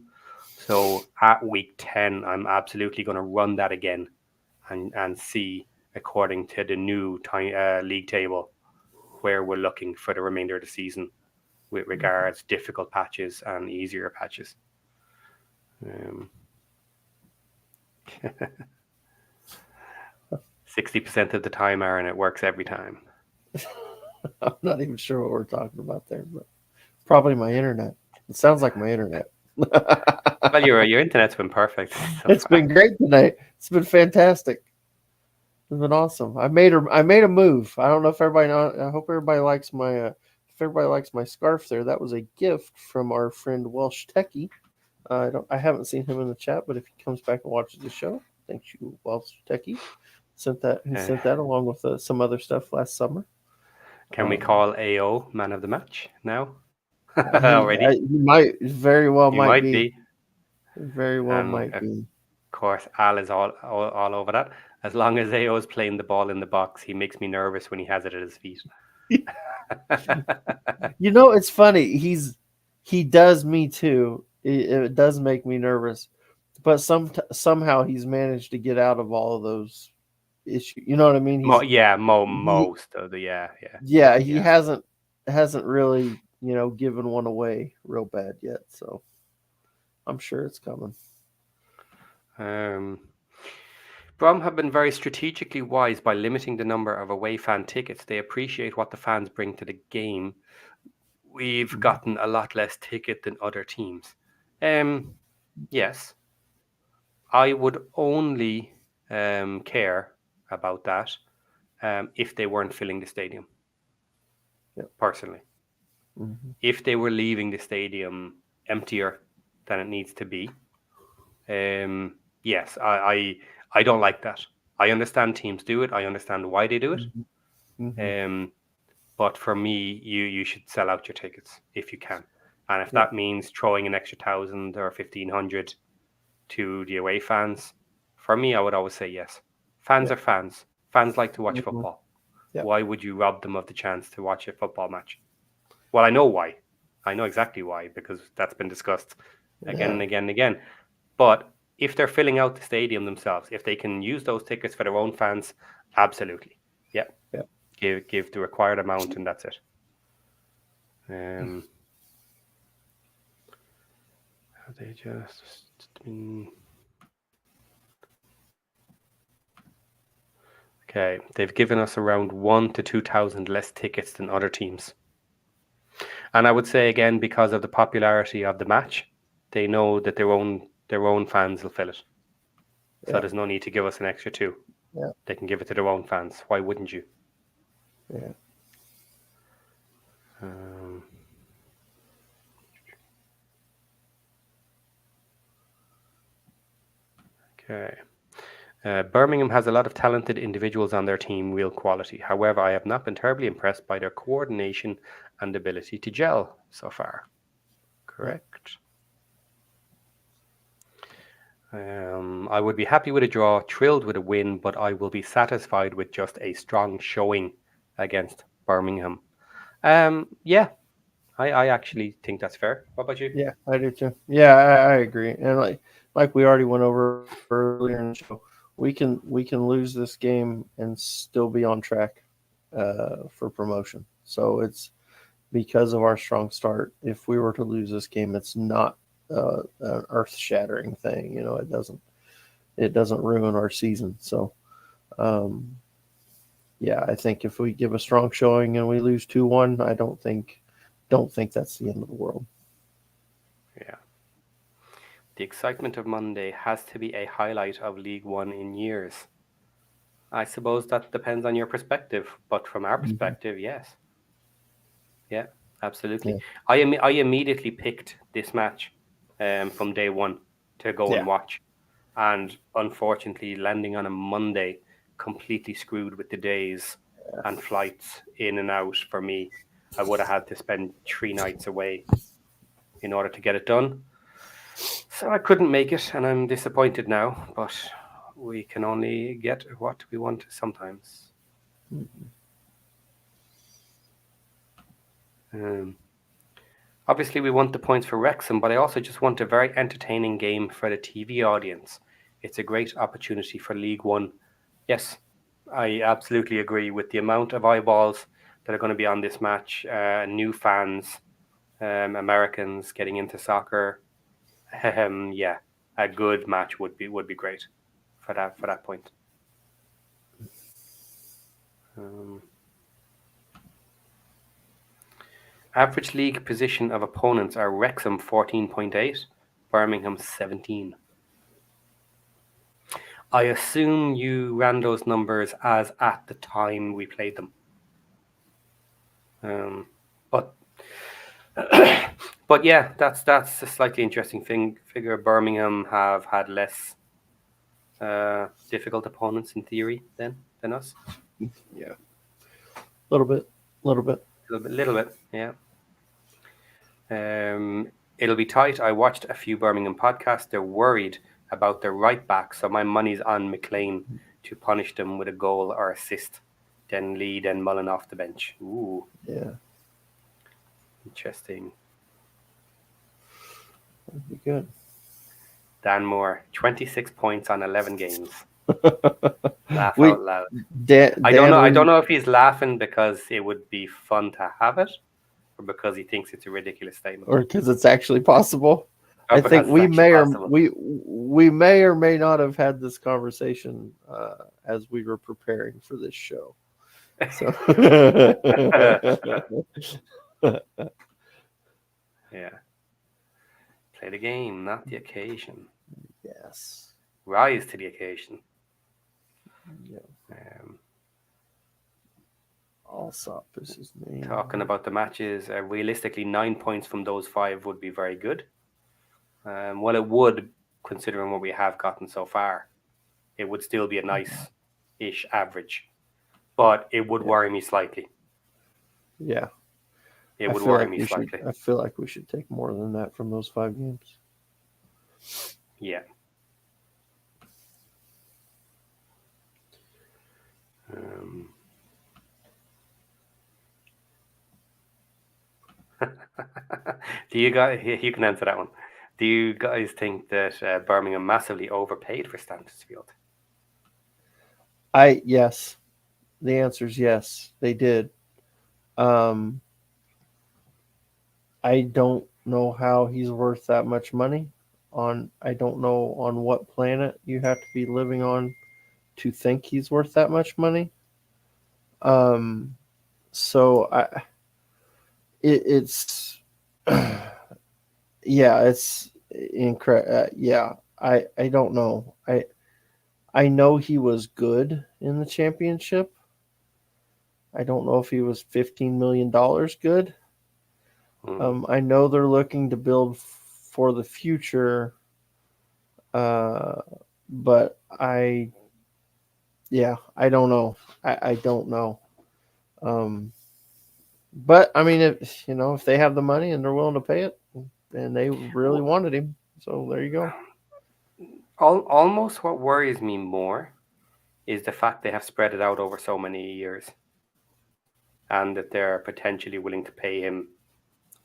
So at week 10, I'm absolutely going to run that again and see, according to the new league table, where we're looking for the remainder of the season with regards difficult patches and easier patches. Um, 60% of the time, Aaron, it works every time. I'm not even sure what we're talking about there, but probably my internet. It sounds like my internet. Well, your internet's been perfect so It's far. been great tonight. It's been fantastic. It's been awesome. I made a move. I don't know if everybody know. I hope everybody likes my if everybody likes my scarf there. That was a gift from our friend Welsh Techie. I haven't seen him in the chat, but if he comes back and watches the show, thank you, Welsh Techie. He Uh, sent that along with some other stuff last summer. can we Um, call AO man of the match now? Already? he might very well He might might be be. very well And might be. course, Al is all over that. As long as AO is playing the ball in the box, he makes me nervous when he has it at his feet. You know, it's funny. He does me too. It does make me nervous, but somehow he's managed to get out of all of those issues. You know what I mean? Yeah, He most of the yeah, yeah, he yeah. hasn't really, given one away real bad yet. So I'm sure it's coming. Um, Brom have been very strategically wise by limiting the number of away fan tickets. They appreciate what the fans bring to the game. We've Mhm. gotten a lot less ticket than other teams. Um, yes, I would only care about that if they weren't filling the stadium. Yep. Personally, Hmm. if they were leaving the stadium emptier than it needs to be, yes, I don't like that. I understand teams do it. I understand why they do it. Hmm. Hmm. Um, But for me, you should sell out your tickets if you can. And if Yeah. that means throwing an extra 1,000 or 1,500 to the away fans, for me, I would always say yes. Fans Yeah. are fans. Fans like to watch Hmm. football. Yeah. Why would you rob them of the chance to watch a football match? Well, I know why. I know exactly why, because that's been discussed again Yeah. and again and again. But if they're filling out the stadium themselves, if they can use those tickets for their own fans, absolutely. Yeah. Yeah. Give the required amount and that's it. Um, have they just been okay? They've given us around 1 to 2,000 less tickets than other teams, and I would say again because of the popularity of the match, they know that their own fans will fill it. So Yeah. there's no need to give us an extra two. Yeah. They can give it to their own fans. Why wouldn't you? Yeah. Um, okay. Birmingham has a lot of talented individuals on their team, real quality. However, I have not been terribly impressed by their coordination and ability to gel so far. Yeah. Correct. I would be happy with a draw, thrilled with a win, but I will be satisfied with just a strong showing against Birmingham. Yeah, I actually think that's fair. What about you? Yeah, I do too. Yeah, I agree. And like we already went over earlier in the show, we can lose this game and still be on track for promotion. So it's because of our strong start. If we were to lose this game, it's not an earth shattering thing. It doesn't ruin our season. So um, yeah, I think if we give a strong showing and we lose 2-1, I don't think that's the end of the world. Yeah. The excitement of Monday has to be a highlight of League One in years. I suppose that depends on your perspective, but from our Hmm. perspective, yes. Yeah, absolutely. Yeah. I immediately picked this match from day one to go and Yeah. watch. And unfortunately, landing on a Monday completely screwed with the days and flights in and out for me. I would have had to spend 3 nights away in order to get it done. So I couldn't make it, and I'm disappointed now, but we can only get what we want sometimes. Um, Obviously, we want the points for Wrexham, but I also just want a very entertaining game for the TV audience. It's a great opportunity for League One. Yes, I absolutely agree with the amount of eyeballs that are going to be on this match. New fans, Americans getting into soccer. Yeah, a good match would be great for that point. Um, Average league position of opponents are Wrexham 14.8, Birmingham 17. I assume you ran those numbers as at the time we played them. But but yeah, that's a slightly interesting thing. Figure Birmingham have had less difficult opponents in theory than us. Yeah. A little bit. A little bit. Little bit, yeah. It'll be tight. I watched a few Birmingham podcasts. They're worried about their right back, so my money's on McLean to punish them with a goal or assist. Then Lee, then Mullen off the bench. Ooh, Yeah. interesting. That'd be good. Dan Moore, 26 points on 11 games. Laugh we out loud. I don't know. Dan I we don't know if he's laughing because it would be fun to have it, or because he thinks it's a ridiculous statement, or because it's actually possible. or I think because it's we actually may or possible. we may or may not have had this conversation as we were preparing for this show. So Yeah, play the game, not the occasion. yes. Rise to the occasion. Yeah. Um, Allsop is his name. Talking about the matches, realistically, 9 points from those five would be very good. Well, it would, considering what we have gotten so far. It would still be a nice-ish average, but it would Yeah. worry me slightly. Yeah, It I would feel worry like me we should. slightly. I feel like we should take more than that from those 5 games. Yeah. Um, do you guys? You can answer that one. Do you guys think that Birmingham massively overpaid for Stansfield? I yes. The answer is yes. They did. Um, I don't know how he's worth that much money. I don't know on what planet you have to be living on to think he's worth that much money. Um, so it's yeah, it's incredible. Yeah, I don't know. I know he was good in the championship. I don't know if he was $15 million good. Mm. I know they're looking to build for the future, uh, but yeah, I don't know. I don't know. Um, but I mean, if they have the money and they're willing to pay it, and they really W- wanted him, so there you go. Almost what worries me more is the fact they have spread it out over so many years, and that they're potentially willing to pay him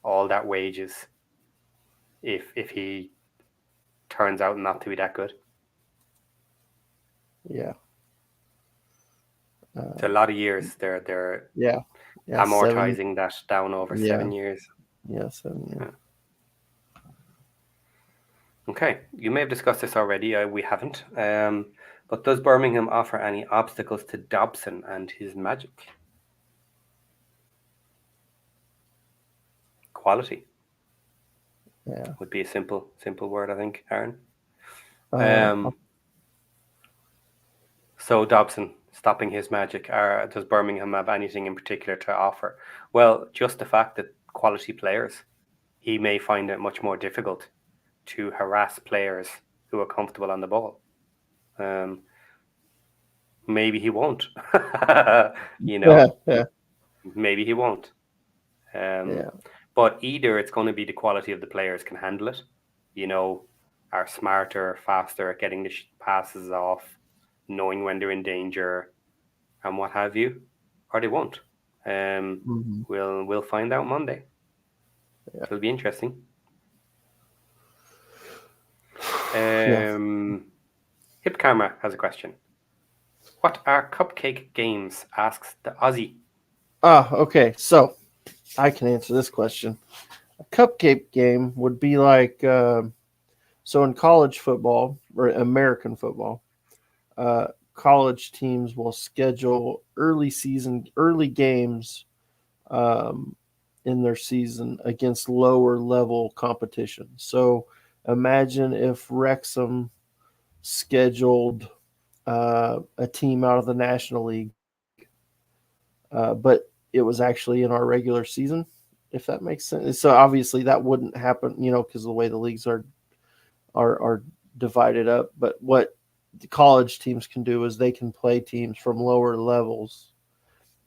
all that wages if he turns out not to be that good. Yeah, It's a uh, lot of years. They're yeah, yeah. 7, amortizing that down over yeah, 7 years. yeah, 7 years. Yeah. Okay, you may have discussed this already. We haven't. But does Birmingham offer any obstacles to Dobson and his magic? Quality Yeah. would be a simple word, I think, Aaron. Uh, Um, so Dobson stopping his magic. Does Birmingham have anything in particular to offer? Well, just the fact that quality players, he may find it much more difficult to harass players who are comfortable on the ball. Um, maybe he won't. you yeah, know, yeah, maybe he won't. Um, yeah. but either it's going to be the quality of the players can handle it, you know, are smarter, faster at getting the passes off, knowing when they're in danger, and what have you, or they won't. Um, Hmm. we'll find out Monday. Yeah, It'll be interesting. yeah. Um, Hip Camera has a question. What are cupcake games? Asks the Aussie. Okay. So I can answer this question. A cupcake game would be like so in college football or American football, uh, college teams will schedule early games um, in their season against lower level competition. So imagine if Wrexham scheduled a team out of the National League, but it was actually in our regular season, if that makes sense. So obviously that wouldn't happen, because of the way the leagues are divided up. But what the college teams can do is they can play teams from lower levels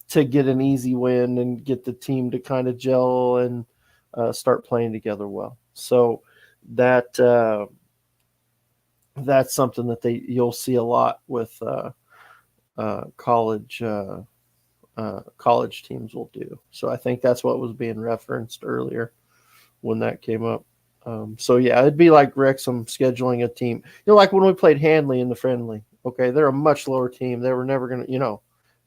to get an easy win and get the team to kind of gel and start playing together well. So that that's something that you'll see a lot with college teams will do. So I think that's what was being referenced earlier when that came up. So yeah, it'd be like Wrexham scheduling a team. Like when we played Hanley in the friendly. Okay, they're a much lower team. They were never gonna,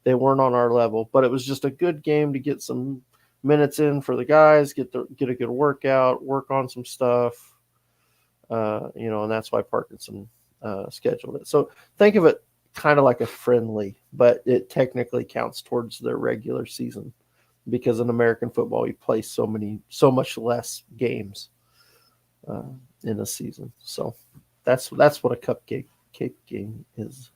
they weren't on our level. But it was just a good game to get some minutes in for the guys, get a good workout, work on some stuff. And that's why Parkinson scheduled it. So think of it kind of like a friendly, but it technically counts towards their regular season because in American football you play so much less games uh, in a season. So that's what a cupcake cake game is.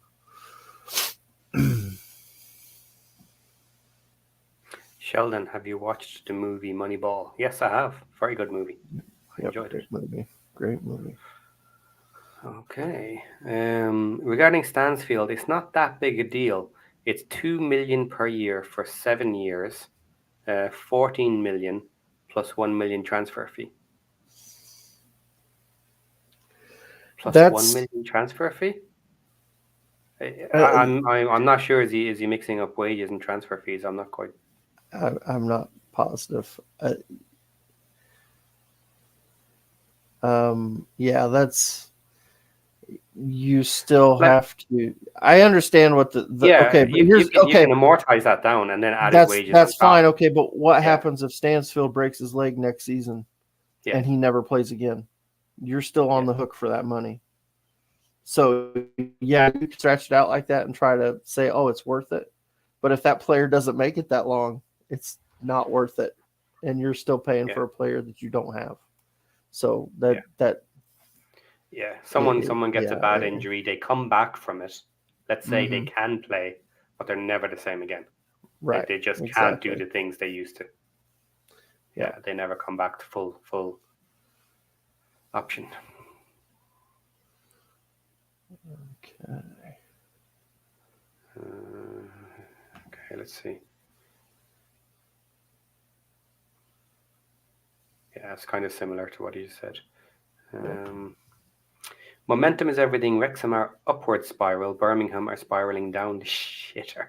Sheldon, have you watched the movie Moneyball? Yes, I have. Very good movie. I Yep, enjoyed it. great movie. Great movie. Okay. Regarding Stansfield, it's not that big a deal. It's 2 million per year for 7 years, 14 million plus 1 million transfer fee. Plus 1 That's million transfer fee? uh, I'm not sure. Is he mixing up wages and transfer fees? I'm not quite. I'm not positive. Yeah, that's you still Like, have to. I understand what the yeah, okay, but here's you okay. can amortize that down and then add his That's wages on that's fine. top. Okay, but what Yeah, happens if Stansfield breaks his leg next season yeah, and he never plays again? You're still yeah, on the hook for that money. So yeah, you can stretch it out like that and try to say, "Oh, it's worth it." But if that player doesn't make it that long, it's not worth it, and you're still paying yeah, for a player that you don't have. So yeah, that yeah. Someone gets a yeah, bad injury, they come back from it. Let's say they mm-hmm, can play, but they're never the same again. right, They just can't do exactly. the things they used to. Yeah. Yeah, they never come back to full option. Okay. Okay, let's see. Yeah, it's kind of similar to what you said. Yep. Momentum is everything. Wrexham are upward spiral. Birmingham are spiraling down the shitter.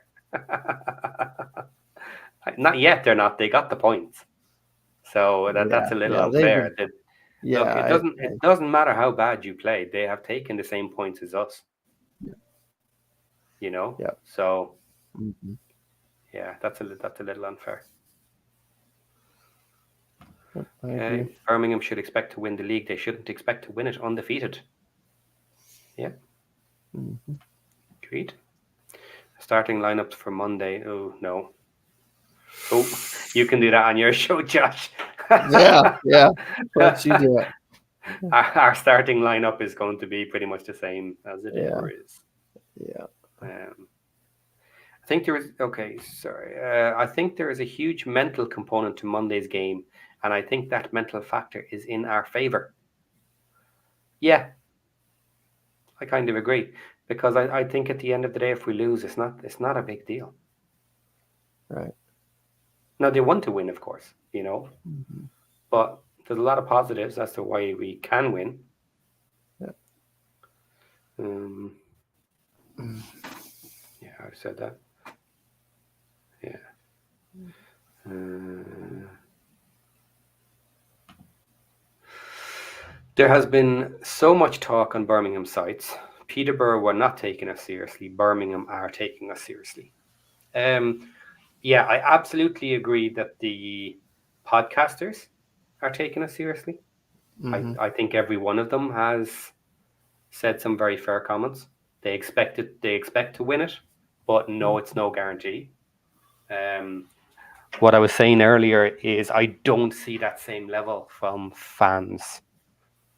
Not yet. They're not. They got the points, so Yeah. that's a little Yeah. They've unfair. been. Look, Yeah. it doesn't matter how bad you play. They have taken the same points as us. You know. Yeah. So Mm-hmm. yeah, that's a little unfair. Yep, I agree. Okay, Birmingham should expect to win the league. They shouldn't expect to win it undefeated. Yeah, Mm-hmm. agreed. Starting lineups for Monday. Oh no. Oh, you can do that on your show, Josh. Yeah. Yeah. Let you do it. Our starting lineup is going to be pretty much the same as it Yeah. ever is. Yeah. Um, I think there is okay. Sorry, I think there is a huge mental component to Monday's game, and I think that mental factor is in our favor. Yeah, I kind of agree because I think at the end of the day, if we lose, it's not a big deal. Right. Now they want to win, of course, Mm-hmm. but there's a lot of positives as to why we can win. Yeah. Um, yeah, I've said that. Yeah. Uh, there has been so much talk on Birmingham sites. Peterborough were not taking us seriously. Birmingham are taking us seriously. Um, yeah, I absolutely agree that the podcasters are taking us seriously. Mm-hmm. I think every one of them has said some very fair comments. They expect it. They expect to win it, but no, it's no guarantee. Um, what I was saying earlier is I don't see that same level from fans,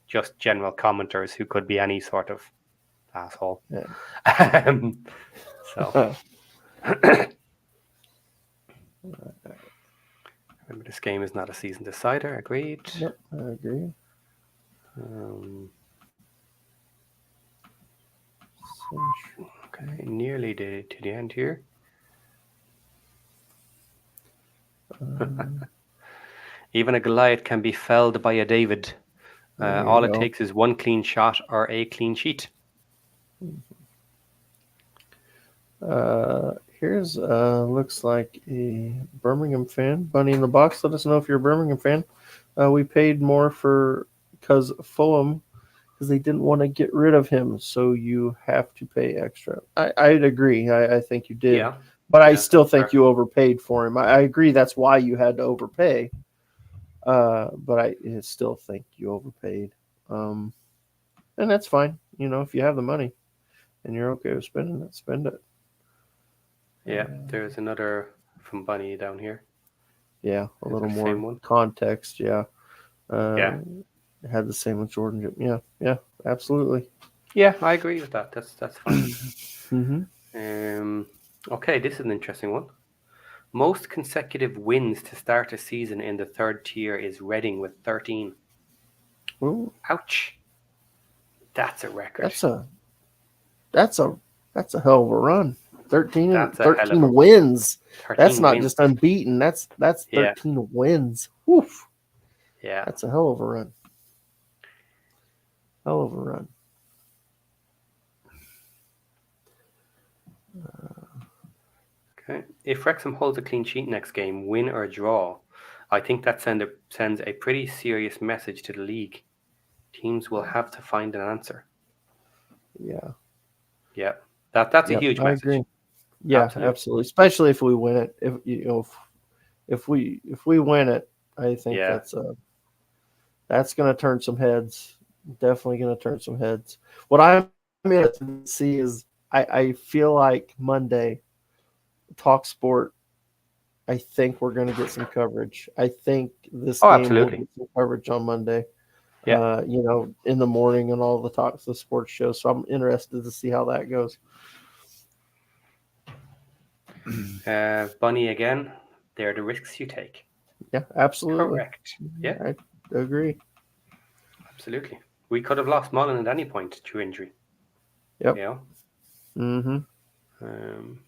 just general commenters who could be any sort of asshole. Yeah. um, so remember, this game is not a season decider. Agreed. Yep. I agree. Um, So, okay, nearly to the end here. um, Even a Goliath can be felled by a David. there All you it go. takes is one clean shot or a clean sheet. Here's looks like a Birmingham fan. Bunny in the box. Let us know if you're a Birmingham fan. We paid more for because Fulham because they didn't want to get rid of him, so you have to pay extra. I'd agree. I think you did, Yeah, but I yeah, still that's think fair. you overpaid for him. I agree that's why you had to overpay. But I still think you overpaid. Um, and that's fine. If you have the money and you're okay with spending it, spend it. Yeah, there's another from Bunny down here. Yeah, a Is little it the same more one? context. Yeah, uh, Yeah, had the same with Jordan. Yeah, yeah, absolutely. yeah, I agree with that. That's fine. Mm-hmm. Um, okay, this is an interesting one. Most consecutive wins to start a season in the third tier is Reading with 13. Well, Ouch, that's a record. that's a that's a that's a hell of a run. 13, That's a hell of 13 a wins. That's 13 not wins. just unbeaten. That's Yeah, 13 wins. Woof. yeah. That's a hell of a run. Hell of a run. Okay. If Wrexham holds a clean sheet next game, win or draw, I think that sends a pretty serious message to the league. Teams will have to find an answer. Yeah. Yeah, that's a Yep. huge I message. agree. Yeah, Absolutely. absolutely. Especially if we win it. If we win it, I think Yeah, that's going to turn some heads. Definitely going to turn some heads. What I'm interested to see is I feel like Monday Talk Sport. I think we're going to get some coverage. I think this oh, game will absolutely. get some coverage on Monday. Yeah. In the morning and all the talks, the sports show. So I'm interested to see how that goes. Bunny again. They're the risks you take. Yeah, absolutely. Correct. Yeah, I agree. absolutely. We could have lost Mullen at any point through injury. Yep. You know. Mm-hmm. Um,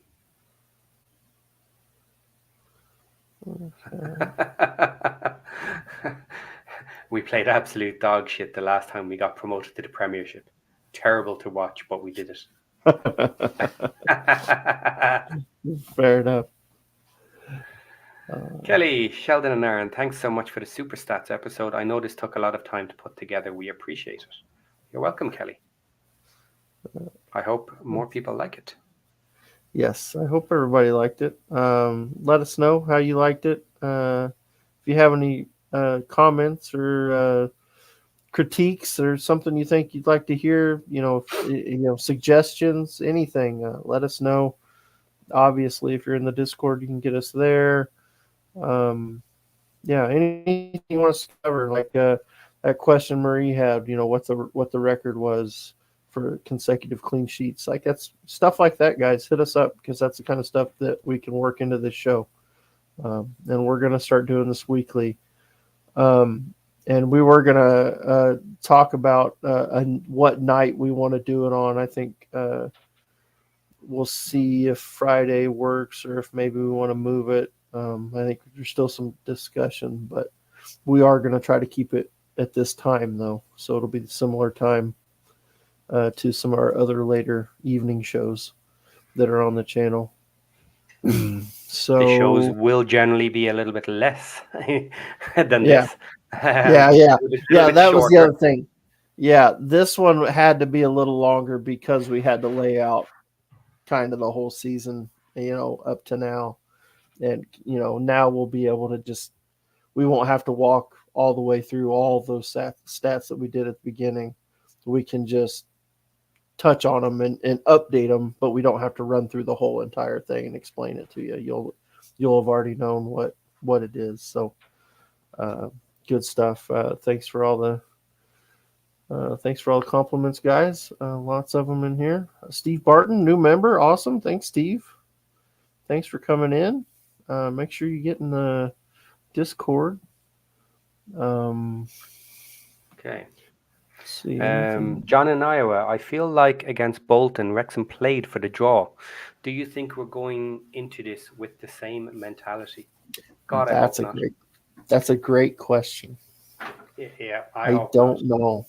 we played absolute dog shit the last time we got promoted to the Premiership. Terrible to watch, but we did it. Fair enough. Uh, Kelly, Sheldon, and Aaron, thanks so much for the Super Stats episode. I know this took a lot of time to put together. We appreciate it. You're welcome, Kelly. I hope more people like it. yes, I hope everybody liked it. Let us know how you liked it. If you have any comments or critiques or something you think you'd like to hear, suggestions, anything, let us know. Obviously, if you're in the Discord, you can get us there. Um, yeah, anything you want us to cover, like that question Marie had, what the record was for consecutive clean sheets. Like that's stuff like that, guys. Hit us up because that's the kind of stuff that we can work into this show. And we're gonna start doing this weekly. And we were gonna talk about what night we want to do it on. I think we'll see if Friday works or if maybe we want to move it. I think there's still some discussion, but we are going to try to keep it at this time, though. So it'll be a similar time to some of our other later evening shows that are on the channel. The shows So, will generally be a little bit less than yeah, this. yeah, yeah, A little yeah. bit That was the shorter. other thing. Yeah, this one had to be a little longer because we had to lay out kind of the whole season, up to now. And, now we'll be able to we won't have to walk all the way through all those stats that we did at the beginning. We can just touch on them and update them, but we don't have to run through the whole entire thing and explain it to you. You'll have already known what it is. So uh, good stuff. Thanks for all the compliments, guys. Lots of them in here. Steve Barton, new member, awesome. Thanks, Steve. Thanks for coming in. Make sure you get in the Discord. Um, Okay. see anything. John in Iowa, I feel like against Bolton, Wrexham played for the draw. Do you think we're going into this with the same mentality? God, I That's hope a not. great. That's a great question. Yeah, I I hope not. don't know.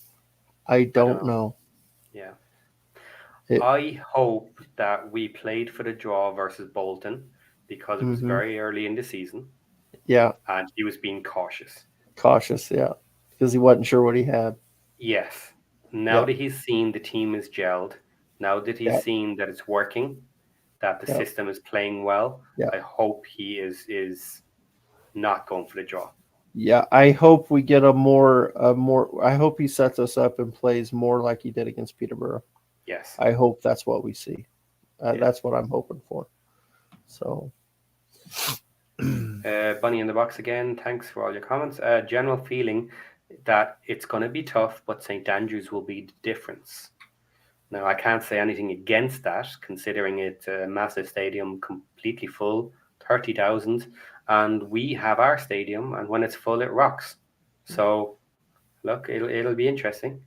I I don't don't know. know. Yeah. It. I hope that we played for the draw versus Bolton because it was Mm-hmm. very early in the season Yeah. and he was being cautious. Cautious. Yeah. Because he wasn't sure what he had. Yes. Now Yep. that he's seen the team is gelled, now that he's Yep. seen that it's working, that the Yep. system is playing well, Yep. I hope he is not going for the draw. Yeah. I hope we get a more. I hope he sets us up and plays more like he did against Peterborough. Yes. I hope that's what we see. Yeah. That's what I'm hoping for. So. Bunny in the box again. Thanks for all your comments. General feeling that it's going to be tough, but St Andrews will be the difference. Now, I can't say anything against that, considering it's a massive stadium, completely full, 30,000, and we have our stadium, and when it's full, it rocks. So, look, it'll be interesting.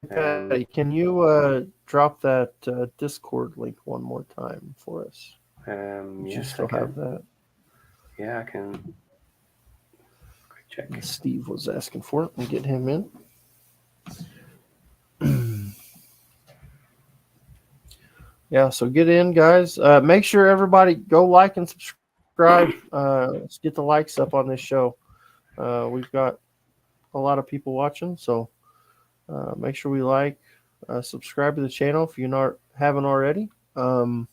Hey, Um, Patty, can you drop that Discord link one more time for us? Did you yes, I still have can. that? Yeah, I can. Quick check. Steve was asking for it and get him in. Yeah, so get in, guys. Make sure everybody go like and subscribe. Let's get the likes up on this show. We've got a lot of people watching, so make sure we like, subscribe to the channel if you're not haven't already. Okay.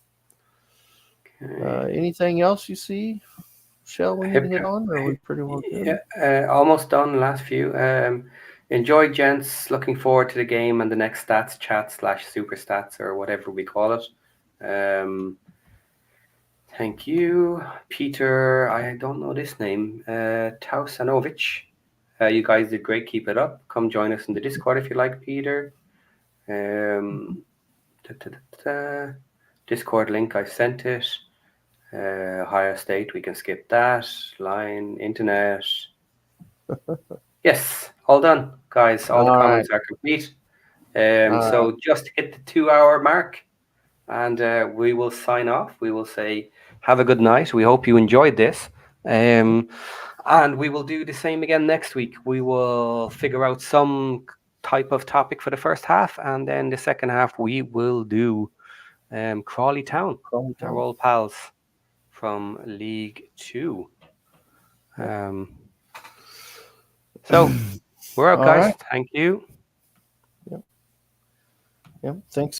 Anything else you see, Shell, we need to Hip, hit on, or are we pretty well yeah, good? almost done. Last few. Enjoy, gents. Looking forward to the game and the next stats chat slash super stats or whatever we call it. Um, thank you, Peter. I don't know this name. Tausanovic. You guys did great. Keep it up. Come join us in the Discord if you like, Peter. Um, da, da, da, da. Discord link. I sent it. Ohio State. We can skip that. Line. Internet. Yes, all done, guys. All the All right. comments are complete. Uh, So just hit the 2 hour mark and we will sign off. We will say, have a good night. We hope you enjoyed this. Um, and we will do the same again next week. We will figure out some type of topic for the first half, and then the second half, we will do Crawley Town, Crawley our Town. old pals from League Two. Yep. Um, so we're out, All guys. right. Thank you. Yep. Yep. Thanks